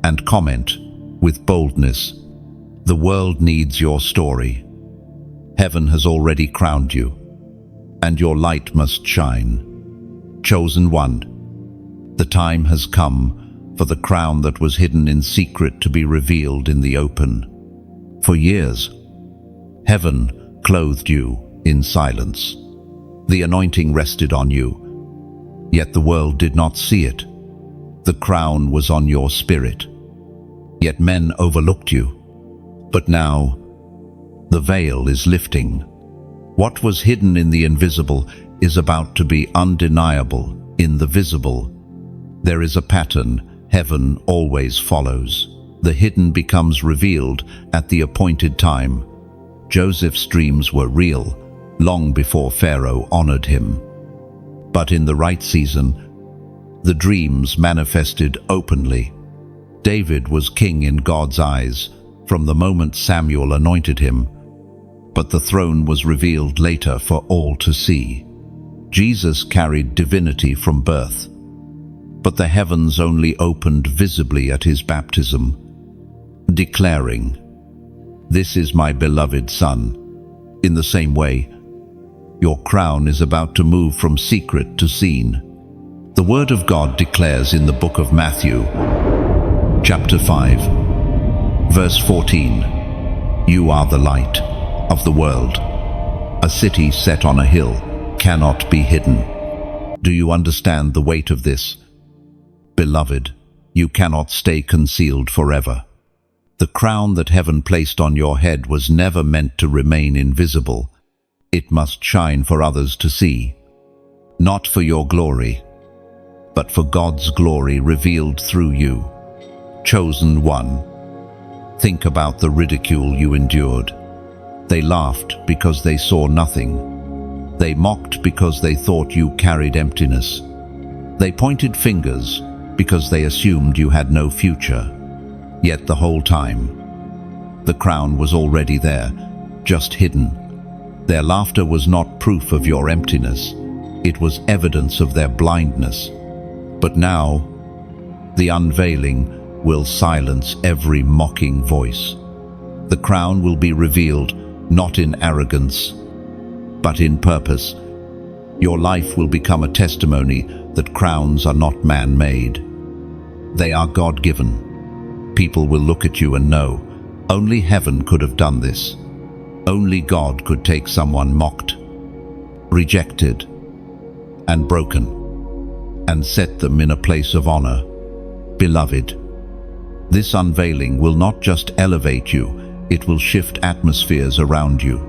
Speaker 1: And comment with boldness. The world needs your story. Heaven has already crowned you, and your light must shine. Chosen one, the time has come for the crown that was hidden in secret to be revealed in the open. For years, heaven clothed you in silence. The anointing rested on you, yet the world did not see it. The crown was on your spirit, yet men overlooked you. But now, the veil is lifting. What was hidden in the invisible is about to be undeniable in the visible. There is a pattern heaven always follows. The hidden becomes revealed at the appointed time. Joseph's dreams were real, long before Pharaoh honored him. But in the right season, the dreams manifested openly. David was king in God's eyes from the moment Samuel anointed him, but the throne was revealed later for all to see. Jesus carried divinity from birth, but the heavens only opened visibly at his baptism, declaring, "This is my beloved Son." In the same way, your crown is about to move from secret to seen. The Word of God declares in the book of Matthew, chapter 5, verse 14, "You are the light of the world. A city set on a hill cannot be hidden." Do you understand the weight of this? Beloved, you cannot stay concealed forever. The crown that heaven placed on your head was never meant to remain invisible. It must shine for others to see, not for your glory, but for God's glory revealed through you. Chosen one. Think about the ridicule you endured. They laughed because they saw nothing. They mocked because they thought you carried emptiness. They pointed fingers because they assumed you had no future. Yet the whole time, the crown was already there, just hidden. Their laughter was not proof of your emptiness. It was evidence of their blindness. But now, the unveiling will silence every mocking voice. The crown will be revealed not in arrogance, but in purpose. Your life will become a testimony that crowns are not man-made. They are God-given. People will look at you and know, only heaven could have done this. Only God could take someone mocked, rejected, and broken, and set them in a place of honor. Beloved, this unveiling will not just elevate you, it will shift atmospheres around you.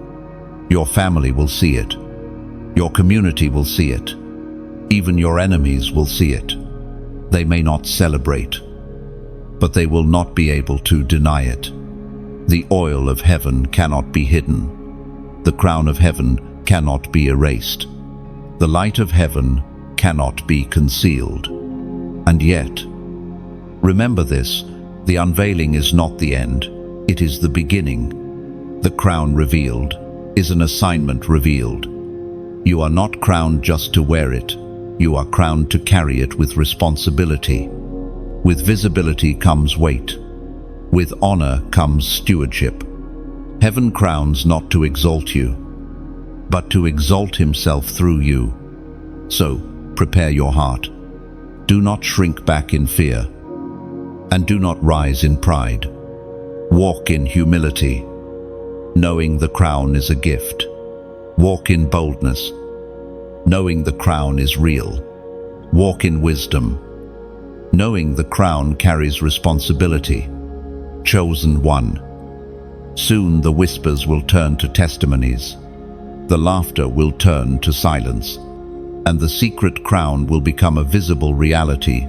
Speaker 1: Your family will see it. Your community will see it. Even your enemies will see it. They may not celebrate, but they will not be able to deny it. The oil of heaven cannot be hidden. The crown of heaven cannot be erased. The light of heaven cannot be concealed. And yet, remember this, the unveiling is not the end, it is the beginning. The crown revealed is an assignment revealed. You are not crowned just to wear it, you are crowned to carry it with responsibility. With visibility comes weight. With honor comes stewardship. Heaven crowns not to exalt you, but to exalt himself through you. So, prepare your heart. Do not shrink back in fear, and do not rise in pride. Walk in humility, knowing the crown is a gift. Walk in boldness, knowing the crown is real. Walk in wisdom, knowing the crown carries responsibility. Chosen one. Soon the whispers will turn to testimonies. The laughter will turn to silence, and the secret crown will become a visible reality.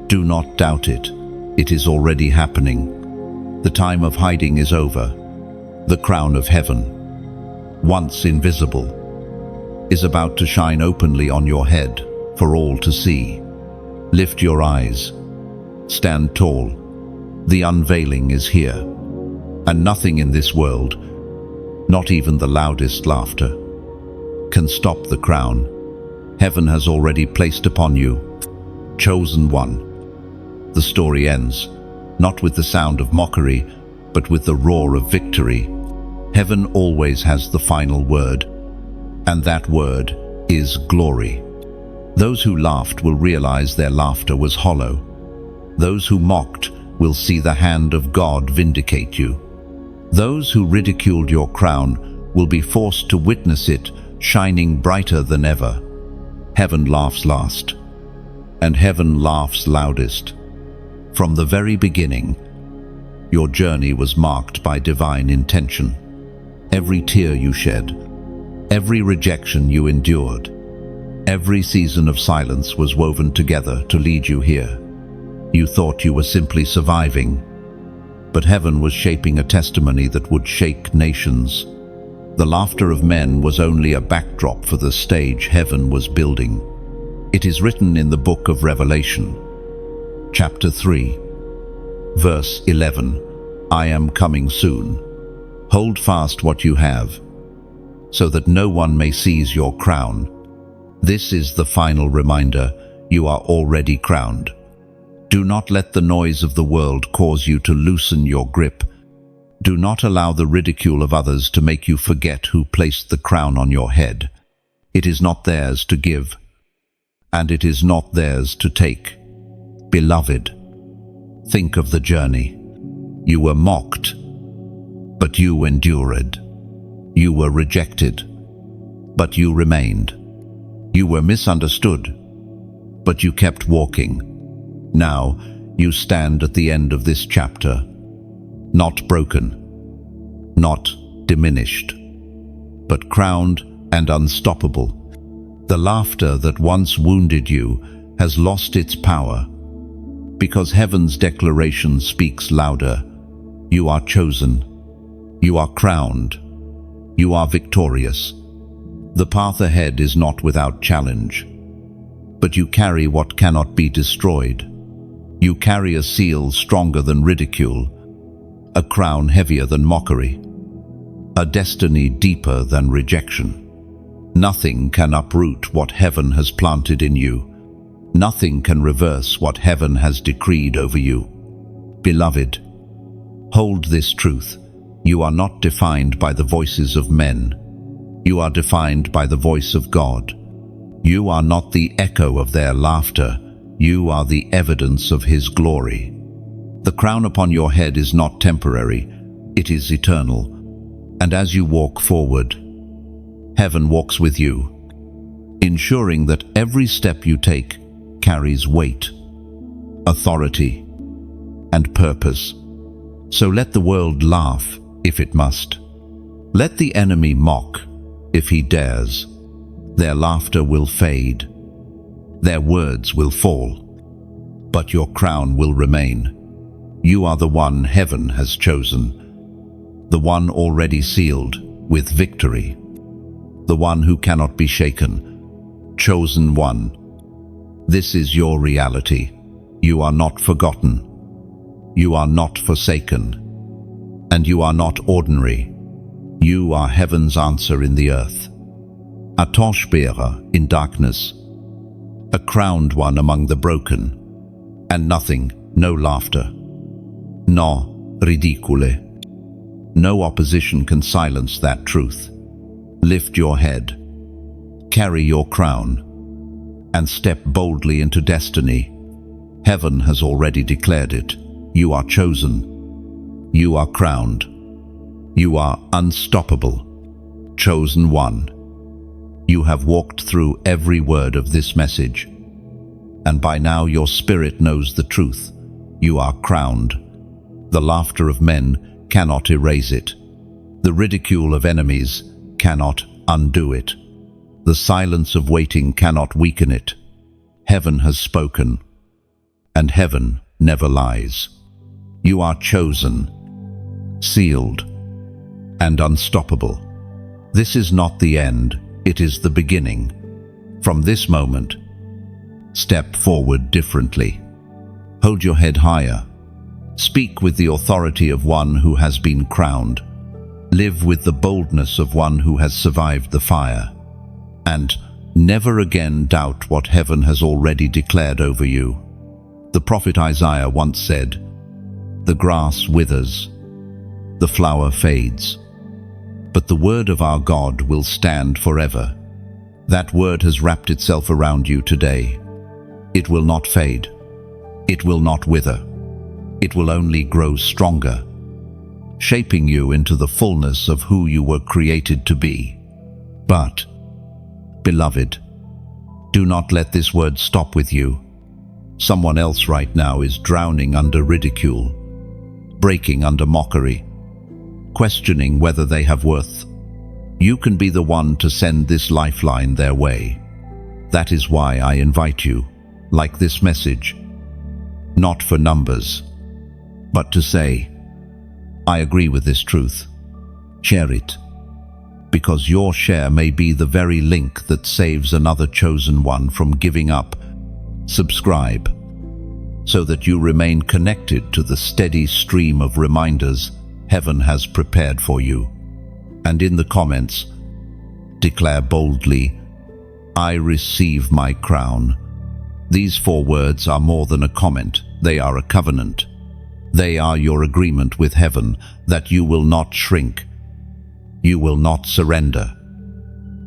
Speaker 1: Do not doubt it. It is already happening. The time of hiding is over. The crown of heaven, once invisible, is about to shine openly on your head for all to see. Lift your eyes. Stand tall. The unveiling is here, and nothing in this world, not even the loudest laughter, can stop the crown heaven has already placed upon you. Chosen one. The story ends, not with the sound of mockery, but with the roar of victory. Heaven always has the final word, and that word is glory. Those who laughed will realize their laughter was hollow. Those who mocked will see the hand of God vindicate you. Those who ridiculed your crown will be forced to witness it shining brighter than ever. Heaven laughs last, and heaven laughs loudest. From the very beginning, your journey was marked by divine intention. Every tear you shed, every rejection you endured, every season of silence was woven together to lead you here. You thought you were simply surviving, but heaven was shaping a testimony that would shake nations. The laughter of men was only a backdrop for the stage heaven was building. It is written in the book of Revelation, chapter 3, verse 11, "I am coming soon. Hold fast what you have, so that no one may seize your crown." This is the final reminder: you are already crowned. Do not let the noise of the world cause you to loosen your grip. Do not allow the ridicule of others to make you forget who placed the crown on your head. It is not theirs to give, and it is not theirs to take. Beloved, think of the journey. You were mocked, but you endured. You were rejected, but you remained. You were misunderstood, but you kept walking. Now you stand at the end of this chapter, not broken, not diminished, but crowned and unstoppable. The laughter that once wounded you has lost its power, because heaven's declaration speaks louder. You are chosen. You are crowned. You are victorious. The path ahead is not without challenge, but you carry what cannot be destroyed. You carry a seal stronger than ridicule, a crown heavier than mockery, a destiny deeper than rejection. Nothing can uproot what heaven has planted in you. Nothing can reverse what heaven has decreed over you. Beloved, hold this truth. You are not defined by the voices of men. You are defined by the voice of God. You are not the echo of their laughter. You are the evidence of His glory. The crown upon your head is not temporary, it is eternal. And as you walk forward, heaven walks with you, ensuring that every step you take carries weight, authority, and purpose. So let the world laugh if it must. Let the enemy mock if he dares. Their laughter will fade. Their words will fall, but your crown will remain. You are the one heaven has chosen, the one already sealed with victory, the one who cannot be shaken, chosen one. This is your reality. You are not forgotten. You are not forsaken. And you are not ordinary. You are heaven's answer in the earth. A torchbearer in darkness, a crowned one among the broken, and nothing, no laughter, no ridicule. No opposition can silence that truth. Lift your head, carry your crown, and step boldly into destiny. Heaven has already declared it. You are chosen. You are crowned. You are unstoppable. Chosen one. You have walked through every word of this message, and by now your spirit knows the truth. You are crowned. The laughter of men cannot erase it. The ridicule of enemies cannot undo it. The silence of waiting cannot weaken it. Heaven has spoken, and heaven never lies. You are chosen, sealed, and unstoppable. This is not the end, it is the beginning. From this moment, step forward differently. Hold your head higher. Speak with the authority of one who has been crowned. Live with the boldness of one who has survived the fire. And never again doubt what heaven has already declared over you. The prophet Isaiah once said, "The grass withers, the flower fades, but the word of our God will stand forever." That word has wrapped itself around you today. It will not fade. It will not wither. It will only grow stronger, shaping you into the fullness of who you were created to be. But, beloved, do not let this word stop with you. Someone else right now is drowning under ridicule, breaking under mockery, questioning whether they have worth. You can be the one to send this lifeline their way. That is why I invite you, like this message, not for numbers, but to say, I agree with this truth. Share it, because your share may be the very link that saves another chosen one from giving up. Subscribe, so that you remain connected to the steady stream of reminders heaven has prepared for you. And in the comments, declare boldly, I receive my crown. These 4 words are more than a comment, they are a covenant. They are your agreement with heaven that you will not shrink, you will not surrender,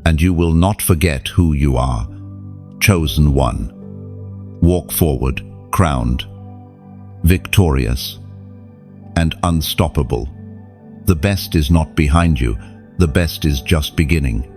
Speaker 1: and you will not forget who you are. Chosen one. Walk forward, crowned, victorious, and unstoppable. The best is not behind you, the best is just beginning.